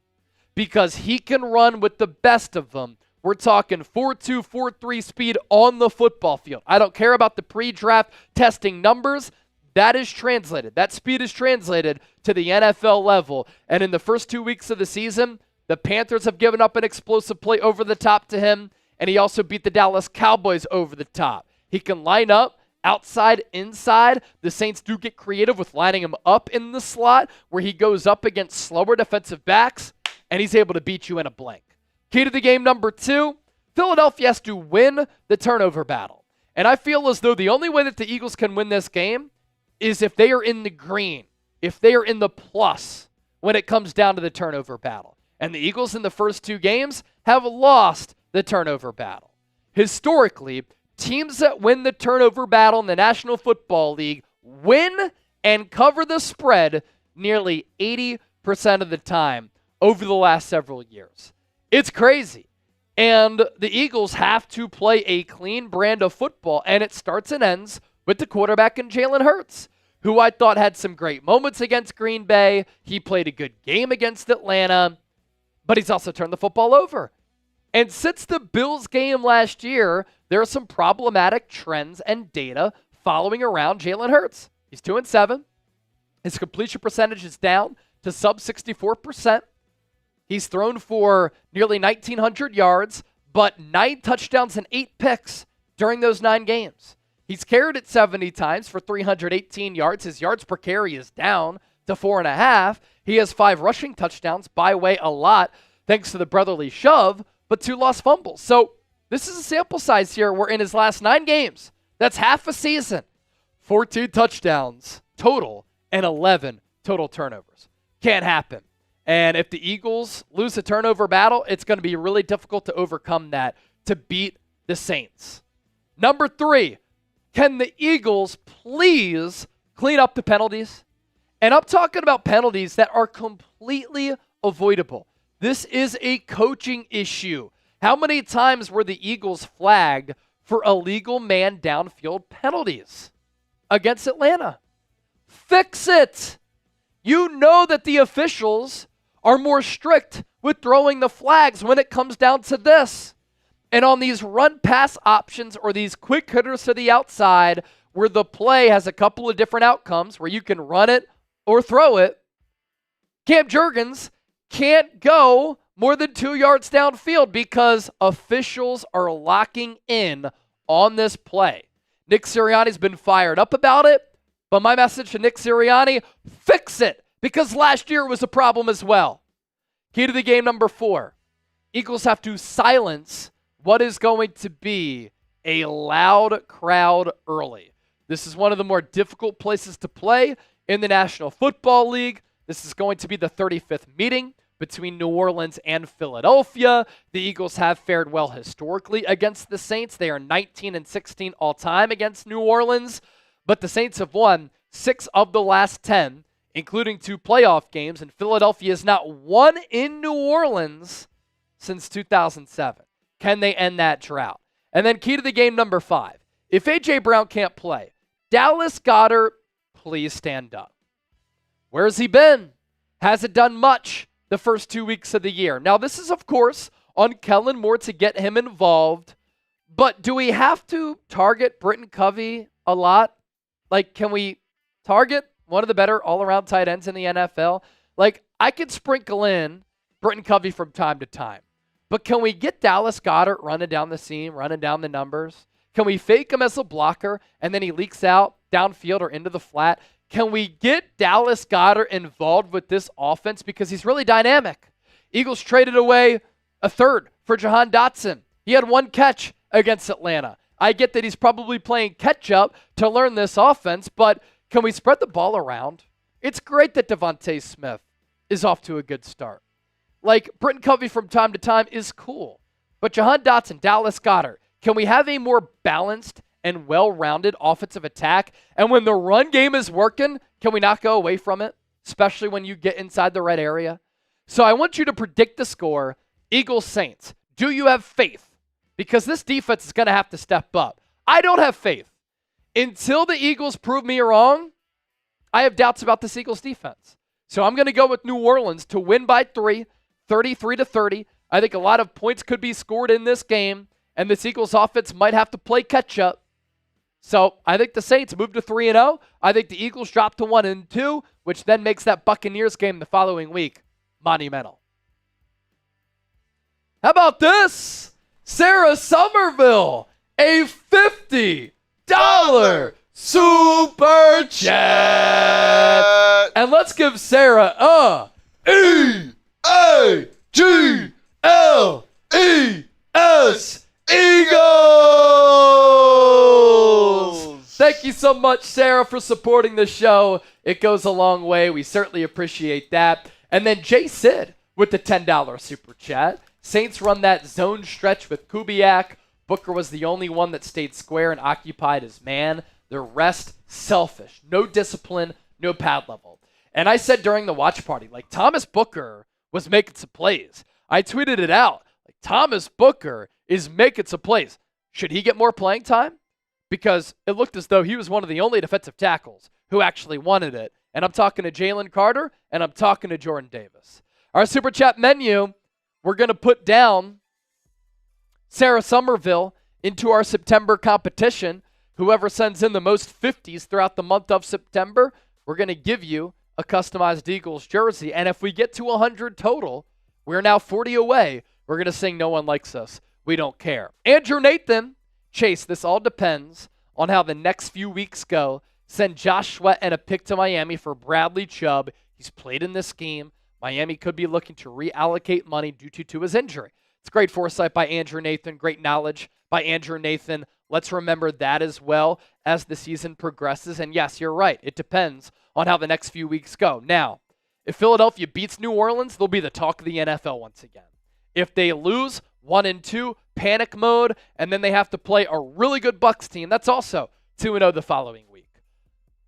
because he can run with the best of them. We're talking 4.2, 4.3 speed on the football field. I don't care about the pre-draft testing numbers. That is translated. That speed is translated to the NFL level. And in the first 2 weeks of the season, the Panthers have given up an explosive play over the top to him, and he also beat the Dallas Cowboys over the top. He can line up outside, inside. The Saints do get creative with lining him up in the slot where he goes up against slower defensive backs, and he's able to beat you in a blank. Key to the game number 2, Philadelphia has to win the turnover battle. And I feel as though the only way that the Eagles can win this game is if they are in the green, if they are in the plus when it comes down to the turnover battle. And the Eagles in the first 2 games have lost the turnover battle. Historically, teams that win the turnover battle in the National Football League win and cover the spread nearly 80% of the time over the last several years. It's crazy. And the Eagles have to play a clean brand of football, and it starts and ends with the quarterback in Jalen Hurts, who I thought had some great moments against Green Bay. He played a good game against Atlanta, but he's also turned the football over. And since the Bills game last year, there are some problematic trends and data following around Jalen Hurts. He's 2-7. His completion percentage is down to sub 64%. He's thrown for nearly 1,900 yards, but 9 touchdowns and 8 picks during those 9 games. He's carried it 70 times for 318 yards. His yards per carry is down to 4.5. He has 5 rushing touchdowns, by way a lot, thanks to the brotherly shove, but 2 lost fumbles. So this is a sample size here where in his last 9 games, that's half a season, 14 touchdowns total and 11 total turnovers. Can't happen. And if the Eagles lose a turnover battle, it's going to be really difficult to overcome that to beat the Saints. Number 3, can the Eagles please clean up the penalties? And I'm talking about penalties that are completely avoidable. This is a coaching issue. How many times were the Eagles flagged for illegal man downfield penalties against Atlanta? Fix it. You know that the officials are more strict with throwing the flags when it comes down to this. And on these run-pass options or these quick hitters to the outside where the play has a couple of different outcomes where you can run it or throw it, Cam Jurgens can't go more than 2 yards downfield because officials are locking in on this play. Nick Sirianni's been fired up about it, but my message to Nick Sirianni, fix it, because last year was a problem as well. Key to the game number 4. Eagles have to silence what is going to be a loud crowd early. This is one of the more difficult places to play in the National Football League. This is going to be the 35th meeting between New Orleans and Philadelphia. The Eagles have fared well historically against the Saints. They are 19-16 all-time against New Orleans, but the Saints have won 6 of the last 10, including 2 playoff games, and Philadelphia has not won in New Orleans since 2007. Can they end that drought? And then key to the game number 5. If A.J. Brown can't play, Dallas Goedert, please stand up. Where's he been? Hasn't done much the first 2 weeks of the year. Now, this is, of course, on Kellen Moore to get him involved, but do we have to target Britton Covey a lot? Like, can we target one of the better all-around tight ends in the NFL? Like, I could sprinkle in Britton Covey from time to time, but can we get Dallas Goedert running down the seam, running down the numbers? Can we fake him as a blocker, and then he leaks out downfield or into the flat? Can we get Dallas Goedert involved with this offense because he's really dynamic? Eagles traded away a third for Jahan Dotson. He had 1 catch against Atlanta. I get that he's probably playing catch-up to learn this offense, but can we spread the ball around? It's great that Devontae Smith is off to a good start. Like, Britton Covey from time to time is cool. But Jahan Dotson, Dallas Goedert, can we have a more balanced and well-rounded offensive attack? And when the run game is working, can we not go away from it? Especially when you get inside the red area. So I want you to predict the score. Eagles Saints. Do you have faith? Because this defense is going to have to step up. I don't have faith. Until the Eagles prove me wrong, I have doubts about this Eagles defense. So I'm going to go with New Orleans to win by 3, 33-30. I think a lot of points could be scored in this game, and this Eagles offense might have to play catch-up. So I think the Saints move to 3-0. I think the Eagles drop to 1-2, which then makes that Buccaneers game the following week monumental. How about this? Sarah Somerville, a $50 super chat. And let's give Sarah a E-A-G-L-E-S Eagles. Thank you so much, Sarah, for supporting the show. It goes a long way. We certainly appreciate that. And then Jay Sid with the $10 super chat. Saints run that zone stretch with Kubiak. Booker was the only one that stayed square and occupied his man. The rest, selfish. No discipline, no pad level. And I said during the watch party, like, Thomas Booker was making some plays. I tweeted it out. Like, Thomas Booker is making some plays. Should he get more playing time? Because it looked as though he was one of the only defensive tackles who actually wanted it. And I'm talking to Jalen Carter, and I'm talking to Jordan Davis. Our Super Chat menu, we're going to put down Sarah Somerville into our September competition. Whoever sends in the most 50s throughout the month of September, we're going to give you a customized Eagles jersey. And if we get to 100 total, we're now 40 away. We're going to sing No One Likes Us. We don't care. Andrew Nathan, Chase, this all depends on how the next few weeks go. Send Josh Sweat and a pick to Miami for Bradley Chubb. He's played in this scheme. Miami could be looking to reallocate money due to his injury. It's great foresight by Andrew Nathan, great knowledge by Andrew Nathan. Let's remember that as well as the season progresses. And yes, you're right. It depends on how the next few weeks go. Now, if Philadelphia beats New Orleans, they'll be the talk of the NFL once again. If they lose 1-2, panic mode, and then they have to play a really good Bucs team, that's also 2-0 the following week.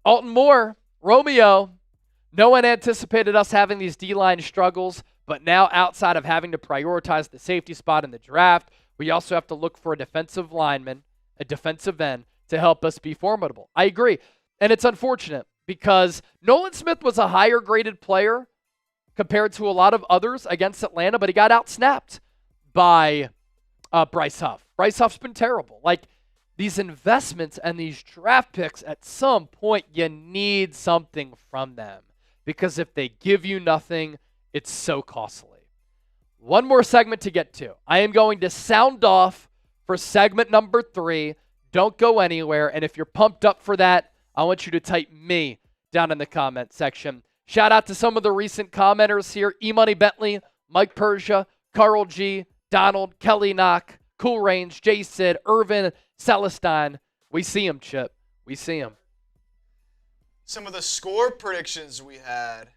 Alton Moore, Romeo, no one anticipated us having these D-line struggles, but now outside of having to prioritize the safety spot in the draft, we also have to look for a defensive lineman, a defensive end, to help us be formidable. I agree. And it's unfortunate because Nolan Smith was a higher graded player compared to a lot of others against Atlanta, but he got outsnapped by Bryce Huff. Bryce Huff's been terrible. Like, these investments and these draft picks, at some point, you need something from them. Because if they give you nothing, it's so costly. One more segment to get to. I am going to sound off for segment number 3. Don't go anywhere. And if you're pumped up for that, I want you to type me down in the comment section. Shout out to some of the recent commenters here. E-Money Bentley, Mike Persia, Carl G, Donald, Kelly Knock, Cool Range, J Sid, Irvin, Celestine. We see him, Chip. We see him. Some of the score predictions we had.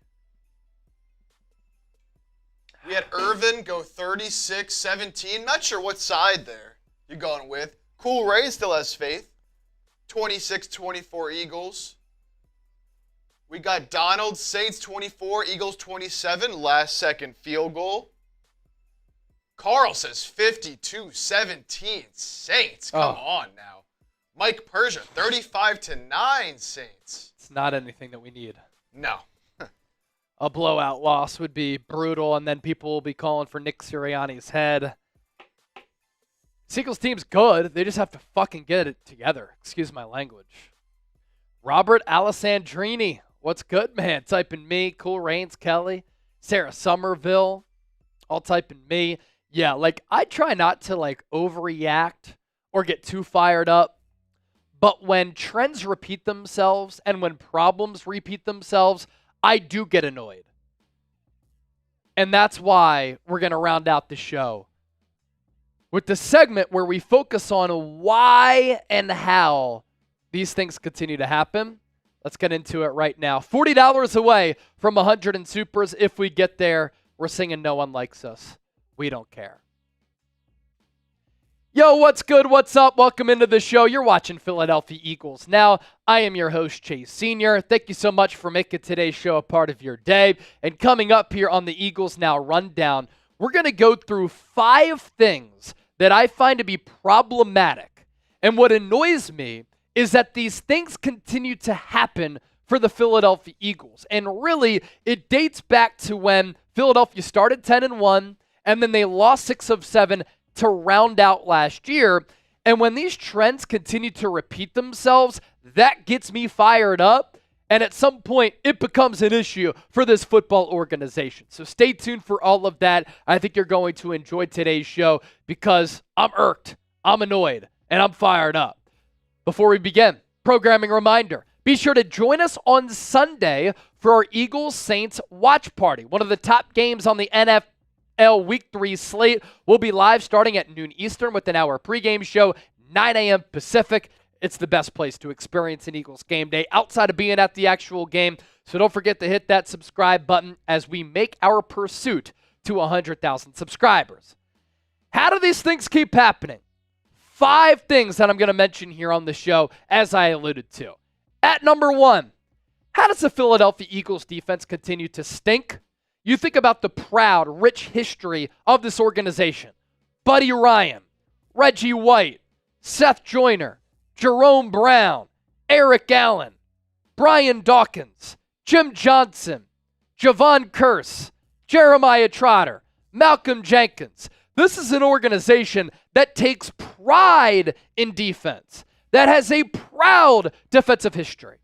We had Irvin go 36-17. Not sure what side there you're going with. Cool Ray still has faith. 26-24 Eagles. We got Donald, Saints 24, Eagles 27, last second field goal. Carl says 52-17 Saints. Come on now. Mike Persia, 35-9 Saints. It's not anything that we need. No. A blowout loss would be brutal, and then people will be calling for Nick Sirianni's head. Eagles team's good. They just have to fucking get it together. Excuse my language. Robert Alessandrini. What's good, man? Typing me. Cool Rains, Kelly. Sarah Somerville. All typing me. Yeah, like, I try not to, like, overreact or get too fired up. But when trends repeat themselves and when problems repeat themselves, I do get annoyed. And that's why we're going to round out the show with the segment where we focus on why and how these things continue to happen. Let's get into it right now. $40 away from 100 in supers. If we get there, we're singing No One Likes Us. We don't care. Yo, what's good? What's up? Welcome into the show. You're watching Philadelphia Eagles Now. I am your host, Chase Sr. Thank you so much for making today's show a part of your day. And coming up here on the Eagles Now Rundown, we're going to go through 5 things that I find to be problematic. And what annoys me is that these things continue to happen for the Philadelphia Eagles. And really, it dates back to when Philadelphia started 10-1, and then they lost 6 of 7 to round out last year. And when these trends continue to repeat themselves, that gets me fired up. And at some point, it becomes an issue for this football organization. So stay tuned for all of that. I think you're going to enjoy today's show because I'm irked, I'm annoyed, and I'm fired up. Before we begin, programming reminder. Be sure to join us on Sunday for our Eagles-Saints watch party. One of the top games on the NFL Week 3 slate will be live starting at noon Eastern with an hour pregame show, 9 a.m. Pacific. It's the best place to experience an Eagles game day outside of being at the actual game. So don't forget to hit that subscribe button as we make our pursuit to 100,000 subscribers. How do these things keep happening? 5 things that I'm going to mention here on the show, as I alluded to. At number 1, how does the Philadelphia Eagles defense continue to stink? You think about the proud, rich history of this organization. Buddy Ryan, Reggie White, Seth Joyner, Jerome Brown, Eric Allen, Brian Dawkins, Jim Johnson, Javon Curse, Jeremiah Trotter, Malcolm Jenkins. This is an organization that takes pride in defense, that has a proud defensive history.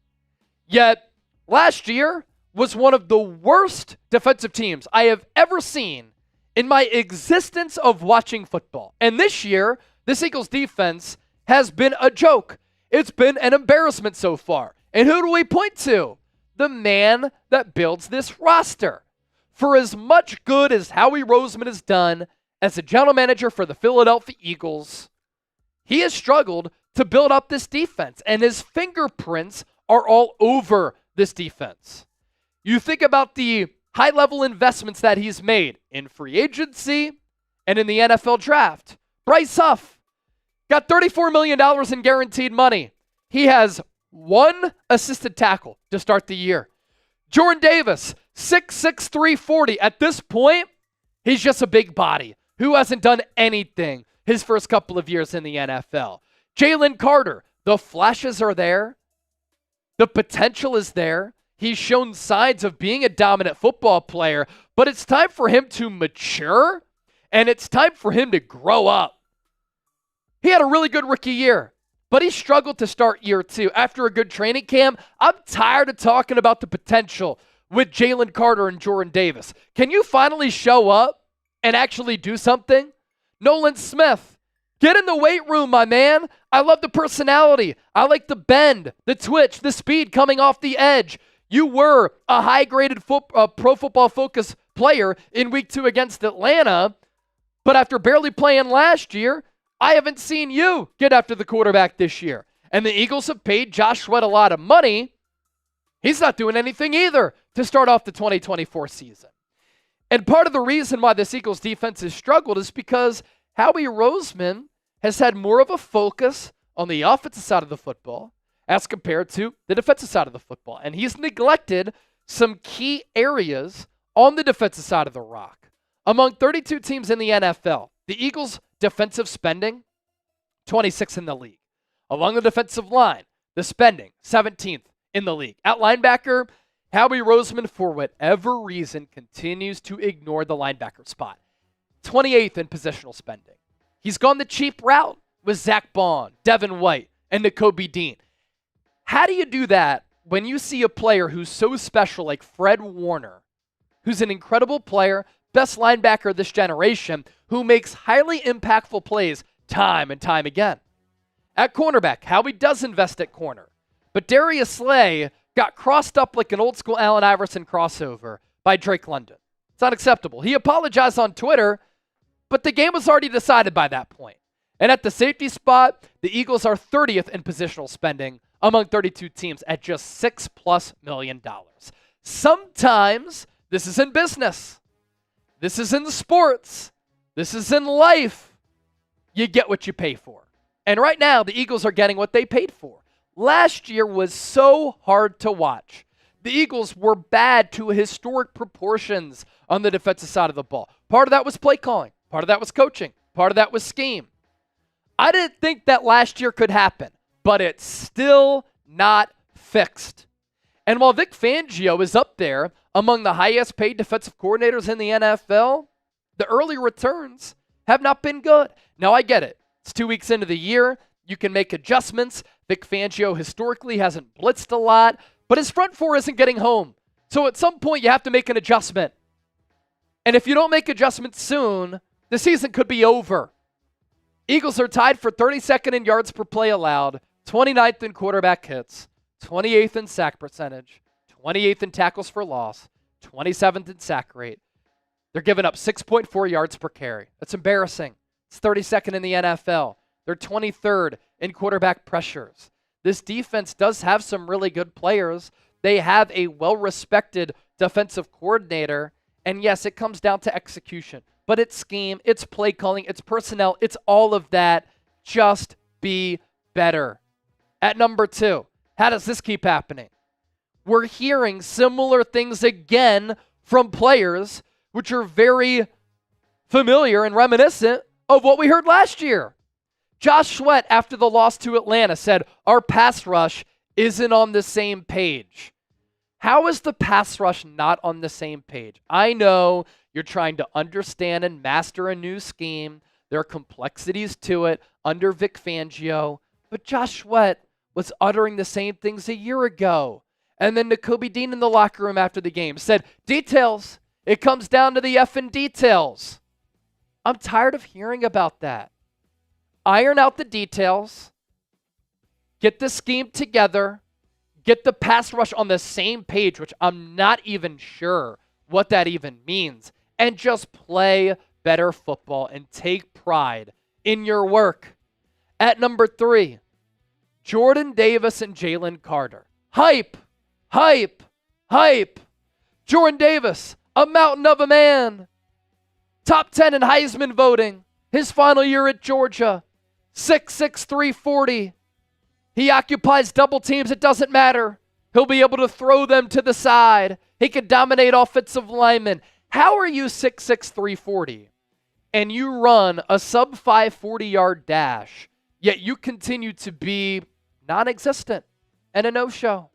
Yet, last year was one of the worst defensive teams I have ever seen in my existence of watching football. And this year, this Eagles defense has been a joke. It's been an embarrassment so far. And who do we point to? The man that builds this roster. For as much good as Howie Roseman has done as a general manager for the Philadelphia Eagles, he has struggled to build up this defense, and his fingerprints are all over this defense. You think about the high-level investments that he's made in free agency and in the NFL draft. Bryce Huff got $34 million in guaranteed money. He has one assisted tackle to start the year. Jordan Davis, 6'6", 340. At this point, he's just a big body who hasn't done anything his first couple of years in the NFL. Jalen Carter, the flashes are there. The potential is there. He's shown signs of being a dominant football player, but it's time for him to mature, and it's time for him to grow up. He had a really good rookie year, but he struggled to start year two. After a good training camp, I'm tired of talking about the potential with Jalen Carter and Jordan Davis. Can you finally show up and actually do something? Nolan Smith, get in the weight room, my man. I love the personality. I like the bend, the twitch, the speed coming off the edge. You were a high-graded Pro Football Focus player in Week 2 against Atlanta, but after barely playing last year, I haven't seen you get after the quarterback this year. And the Eagles have paid Josh Sweat a lot of money. He's not doing anything either to start off the 2024 season. And part of the reason why this Eagles defense has struggled is because Howie Roseman has had more of a focus on the offensive side of the football as compared to the defensive side of the football. And he's neglected some key areas on the defensive side of the rock. Among 32 teams in the NFL, the Eagles' defensive spending, 26th in the league. Along the defensive line, the spending, 17th in the league. At linebacker, Howie Roseman, for whatever reason, continues to ignore the linebacker spot. 28th in positional spending. He's gone the cheap route with Zach Bond, Devin White, and Nakobe Dean. How do you do that when you see a player who's so special like Fred Warner, who's an incredible player, best linebacker of this generation, who makes highly impactful plays time and time again? At cornerback, Howie does invest at corner, but Darius Slay got crossed up like an old school Allen Iverson crossover by Drake London. It's unacceptable. He apologized on Twitter, but the game was already decided by that point. And at the safety spot, the Eagles are 30th in positional spending among 32 teams at just $6+ million. Sometimes this is in business. This is in sports. This is in life. You get what you pay for. And right now, the Eagles are getting what they paid for. Last year was so hard to watch. The Eagles were bad to historic proportions on the defensive side of the ball. Part of that was play calling. Part of that was coaching. Part of that was scheme. I didn't think that last year could happen, but it's still not fixed. And while Vic Fangio is up there among the highest paid defensive coordinators in the NFL, the early returns have not been good. Now, I get it. It's 2 weeks into the year. You can make adjustments. Vic Fangio historically hasn't blitzed a lot, but his front four isn't getting home. So at some point, you have to make an adjustment. And if you don't make adjustments soon, the season could be over. Eagles are tied for 32nd in yards per play allowed, 29th in quarterback hits, 28th in sack percentage, 28th in tackles for loss, 27th in sack rate. They're giving up 6.4 yards per carry. That's embarrassing. It's 32nd in the NFL. They're 23rd in quarterback pressures. This defense does have some really good players. They have a well-respected defensive coordinator. And yes, it comes down to execution. But it's scheme, it's play calling, it's personnel, it's all of that. Just be better. At number 2, how does this keep happening? We're hearing similar things again from players, which are very familiar and reminiscent of what we heard last year. Josh Sweat, after the loss to Atlanta, said, our pass rush isn't on the same page. How is the pass rush not on the same page? I know you're trying to understand and master a new scheme. There are complexities to it under Vic Fangio. But Josh Sweat was uttering the same things a year ago. And then Nakobe Dean in the locker room after the game said, details. It comes down to the effing details. I'm tired of hearing about that. Iron out the details. Get the scheme together. Get the pass rush on the same page, which I'm not even sure what that even means. And just play better football and take pride in your work. At number 3, Jordan Davis and Jalen Carter. Hype, hype, hype. Jordan Davis, a mountain of a man. Top 10 in Heisman voting. His final year at Georgia. 6'6", 340. He occupies double teams. It doesn't matter. He'll be able to throw them to the side. He can dominate offensive linemen. How are you 6'6", 340 and you run a sub 540-yard dash, yet you continue to be non-existent and a no-show?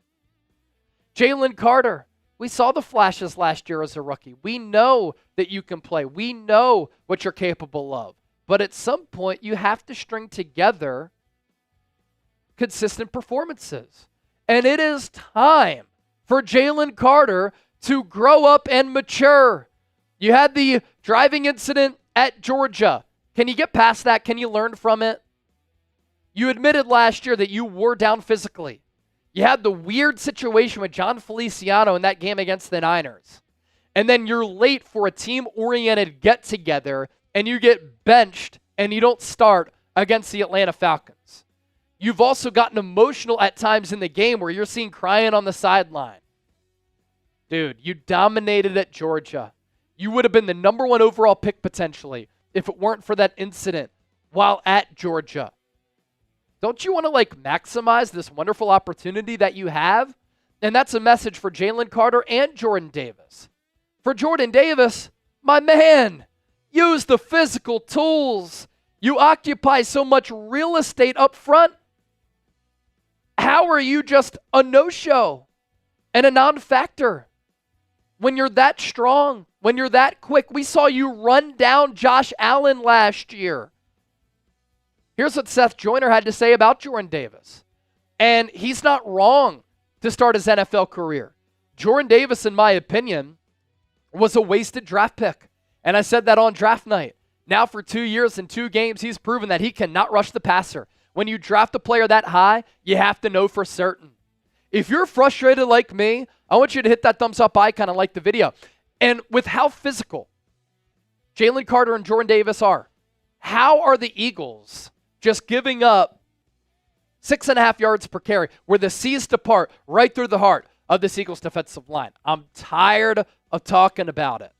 Jalen Carter, we saw the flashes last year as a rookie. We know that you can play. We know what you're capable of. But at some point, you have to string together consistent performances. And it is time for Jalen Carter to grow up and mature. You had the driving incident at Georgia. Can you get past that? Can you learn from it? You admitted last year that you wore down physically. You had the weird situation with John Feliciano in that game against the Niners. And then you're late for a team-oriented get-together, and you get benched, and you don't start against the Atlanta Falcons. You've also gotten emotional at times in the game where you're seen crying on the sideline. Dude, you dominated at Georgia. You would have been the number 1 overall pick potentially if it weren't for that incident while at Georgia. Don't you want to maximize this wonderful opportunity that you have? And that's a message for Jalen Carter and Jordan Davis. For Jordan Davis, my man, use the physical tools. You occupy so much real estate up front. How are you just a no-show and a non-factor when you're that strong, when you're that quick? We saw you run down Josh Allen last year. Here's what Seth Joyner had to say about Jordan Davis. And he's not wrong to start his NFL career. Jordan Davis, in my opinion, was a wasted draft pick. And I said that on draft night. Now for 2 years and 2 games, he's proven that he cannot rush the passer. When you draft a player that high, you have to know for certain. If you're frustrated like me, I want you to hit that thumbs up icon and like the video. And with how physical Jalen Carter and Jordan Davis are, how are the Eagles just giving up 6.5 yards per carry where the C's depart right through the heart of this Eagles defensive line? I'm tired of talking about it.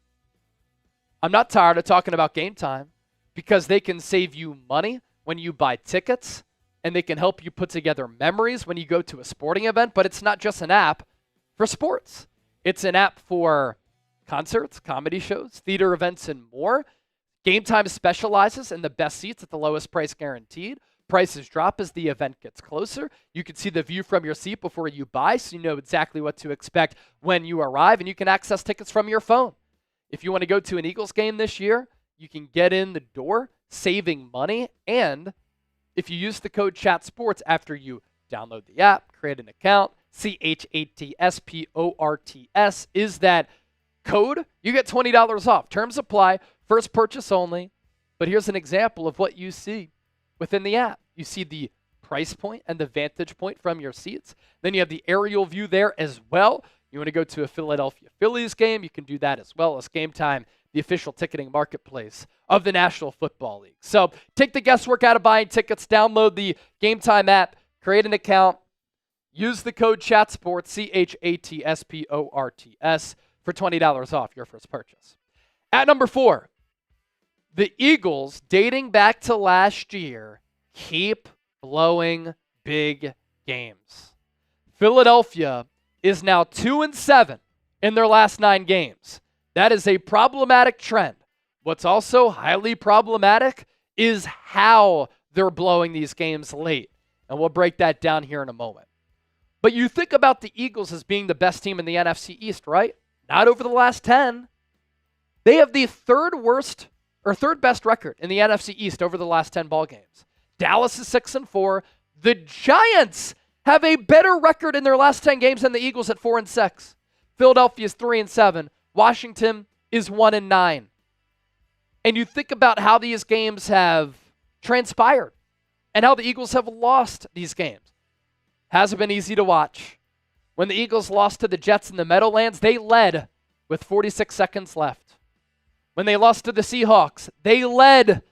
I'm not tired of talking about Game Time because they can save you money when you buy tickets, and they can help you put together memories when you go to a sporting event. But it's not just an app for sports. It's an app for concerts, comedy shows, theater events, and more. Game Time specializes in the best seats at the lowest price guaranteed. Prices drop as the event gets closer. You can see the view from your seat before you buy, so you know exactly what to expect when you arrive, and you can access tickets from your phone. If you want to go to an Eagles game this year, you can get in the door saving money, and if you use the code CHATSPORTS after you download the app, create an account, CHATSPORTS is that code, you get $20 off. Terms apply, first purchase only. But here's an example of what you see within the app. You see the price point and the vantage point from your seats. Then you have the aerial view there as well. You want to go to a Philadelphia Phillies game, you can do that as well as Game Time, the official ticketing marketplace of the National Football League. So take the guesswork out of buying tickets, download the Game Time app, create an account, use the code CHATSPORTS, CHATSPORTS, for $20 off your first purchase. At number 4, the Eagles, dating back to last year, keep blowing big games. Philadelphia is now 2-7 in their last 9 games. That is a problematic trend. What's also highly problematic is how they're blowing these games late. And we'll break that down here in a moment. But you think about the Eagles as being the best team in the NFC East, right? Not over the last 10. They have the third best record in the NFC East over the last 10 ball games. Dallas is 6-4. The Giants have a better record in their last 10 games than the Eagles at 4-6. Philadelphia is 3-7. Washington is 1-9. And you think about how these games have transpired and how the Eagles have lost these games. Hasn't been easy to watch. When the Eagles lost to the Jets in the Meadowlands, they led with 46 seconds left. when they lost to the Seahawks, they led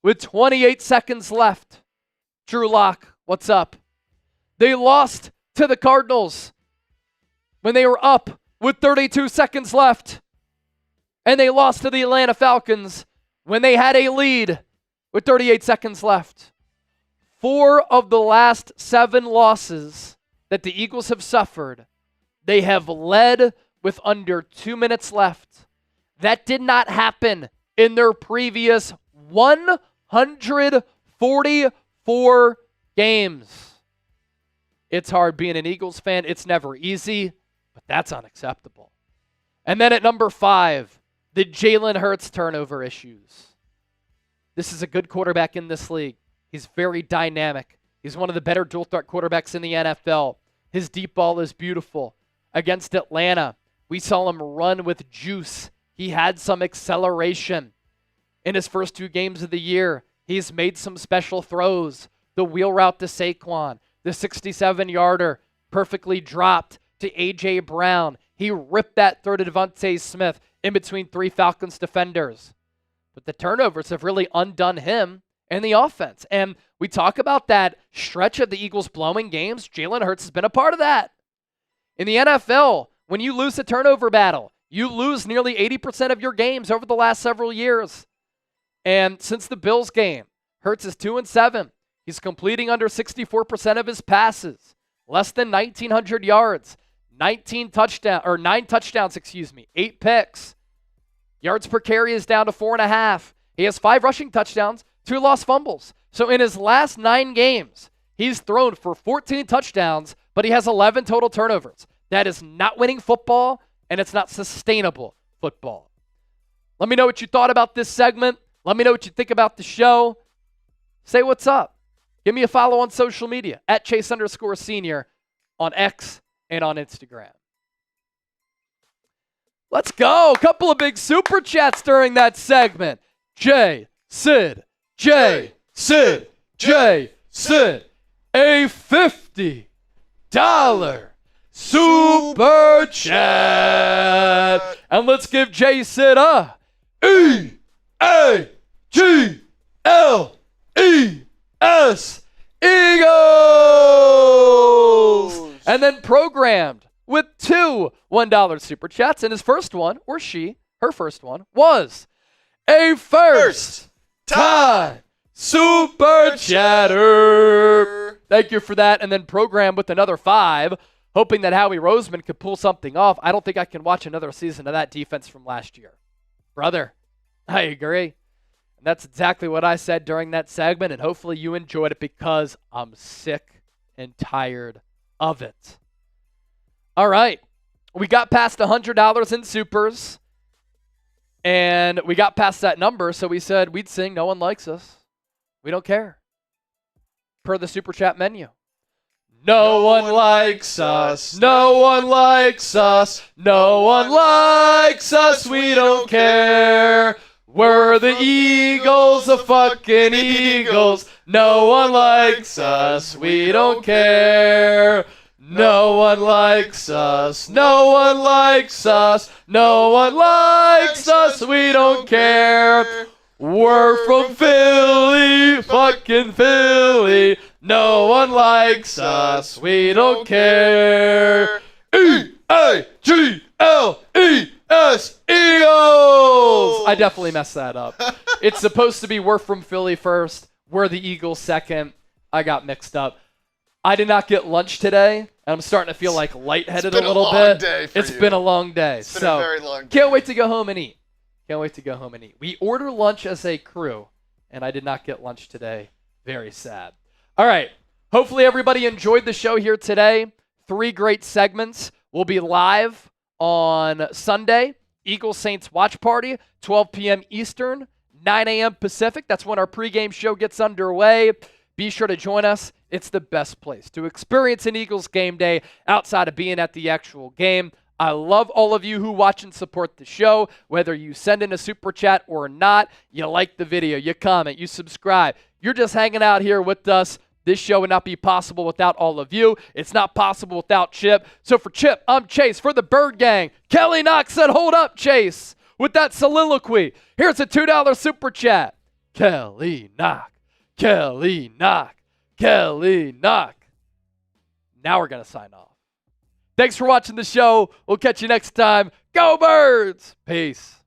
with 28 seconds left. Drew Lock, what's up? They lost to the Cardinals when they were up with 32 seconds left. And they lost to the Atlanta Falcons when they had a lead with 38 seconds left. 4 of the last 7 losses that the Eagles have suffered, they have led with under 2 minutes left. That did not happen in their previous 144 games. It's hard being an Eagles fan. It's never easy, but that's unacceptable. And then at number 5, the Jalen Hurts turnover issues. This is a good quarterback in this league. He's very dynamic. He's one of the better dual threat quarterbacks in the NFL. His deep ball is beautiful. Against Atlanta, we saw him run with juice. He had some acceleration. In his first 2 games of the year, he's made some special throws. The wheel route to Saquon, the 67-yarder, perfectly dropped to A.J. Brown. He ripped that throw to Devontae Smith in between 3 Falcons defenders. But the turnovers have really undone him and the offense. And we talk about that stretch of the Eagles blowing games. Jalen Hurts has been a part of that. In the NFL, when you lose a turnover battle, you lose nearly 80% of your games over the last several years. And since the Bills game, Hurts is 2-7. He's completing under 64% of his passes, less than 1,900 yards, 9 touchdowns, 8 picks. Yards per carry is down to 4.5. He has 5 rushing touchdowns, 2 lost fumbles. So in his last 9 games, he's thrown for 14 touchdowns, but he has 11 total turnovers. That is not winning football, and it's not sustainable football. Let me know what you thought about this segment. Let me know what you think about the show. Say what's up. Give me a follow on social media at Chase_Senior on X and on Instagram. Let's go. A couple of big super chats during that segment. J. Sid. A $50 super chat. And let's give J. Sid a E-A-G-L-E-S Eagles. And then programmed with 2 $1 super chats. And his first one, or her first one, was a first time super chatter. Thank you for that. And then programmed with another 5, hoping that Howie Roseman could pull something off. I don't think I can watch another season of that defense from last year. Brother, I agree. And that's exactly what I said during that segment, and hopefully you enjoyed it because I'm sick and tired of it. All right. We got past $100 in supers, and we got past that number, so we said we'd sing No One Likes Us. We don't care. Per the super chat menu. No one likes us. No one likes us. No one likes us. We don't care. We're the Eagles, the fucking Eagles. No one likes us. We don't care. No one likes us. No one likes us. No one likes us. We don't care. We're from Philly, fucking Philly. No one likes us. We don't care. E-A-G-L-E-S Eagles. I definitely messed that up. It's supposed to be we're from Philly first. We're the Eagles second. I got mixed up. I did not get lunch today, and I'm starting to feel like lightheaded a little bit. It's been a long day. It's been a very long day. Can't wait to go home and eat. We order lunch as a crew, and I did not get lunch today. Very sad. All right. Hopefully everybody enjoyed the show here today. 3 great segments. We'll be live on Sunday. Eagles Saints watch party, 12 p.m. Eastern, 9 a.m. Pacific. That's when our pregame show gets underway. Be sure to join us. It's the best place to experience an Eagles game day outside of being at the actual game. I love all of you who watch and support the show, whether you send in a super chat or not. You like the video, you comment, you subscribe. You're just hanging out here with us. This show would not be possible without all of you. It's not possible without Chip. So for Chip, I'm Chase. For the Bird Gang, Kelly Knox said, hold up, Chase. with that soliloquy, here's a $2 super chat. Kelly knock, Kelly knock, Kelly knock. Now we're going to sign off. Thanks for watching the show. We'll catch you next time. Go Birds! Peace.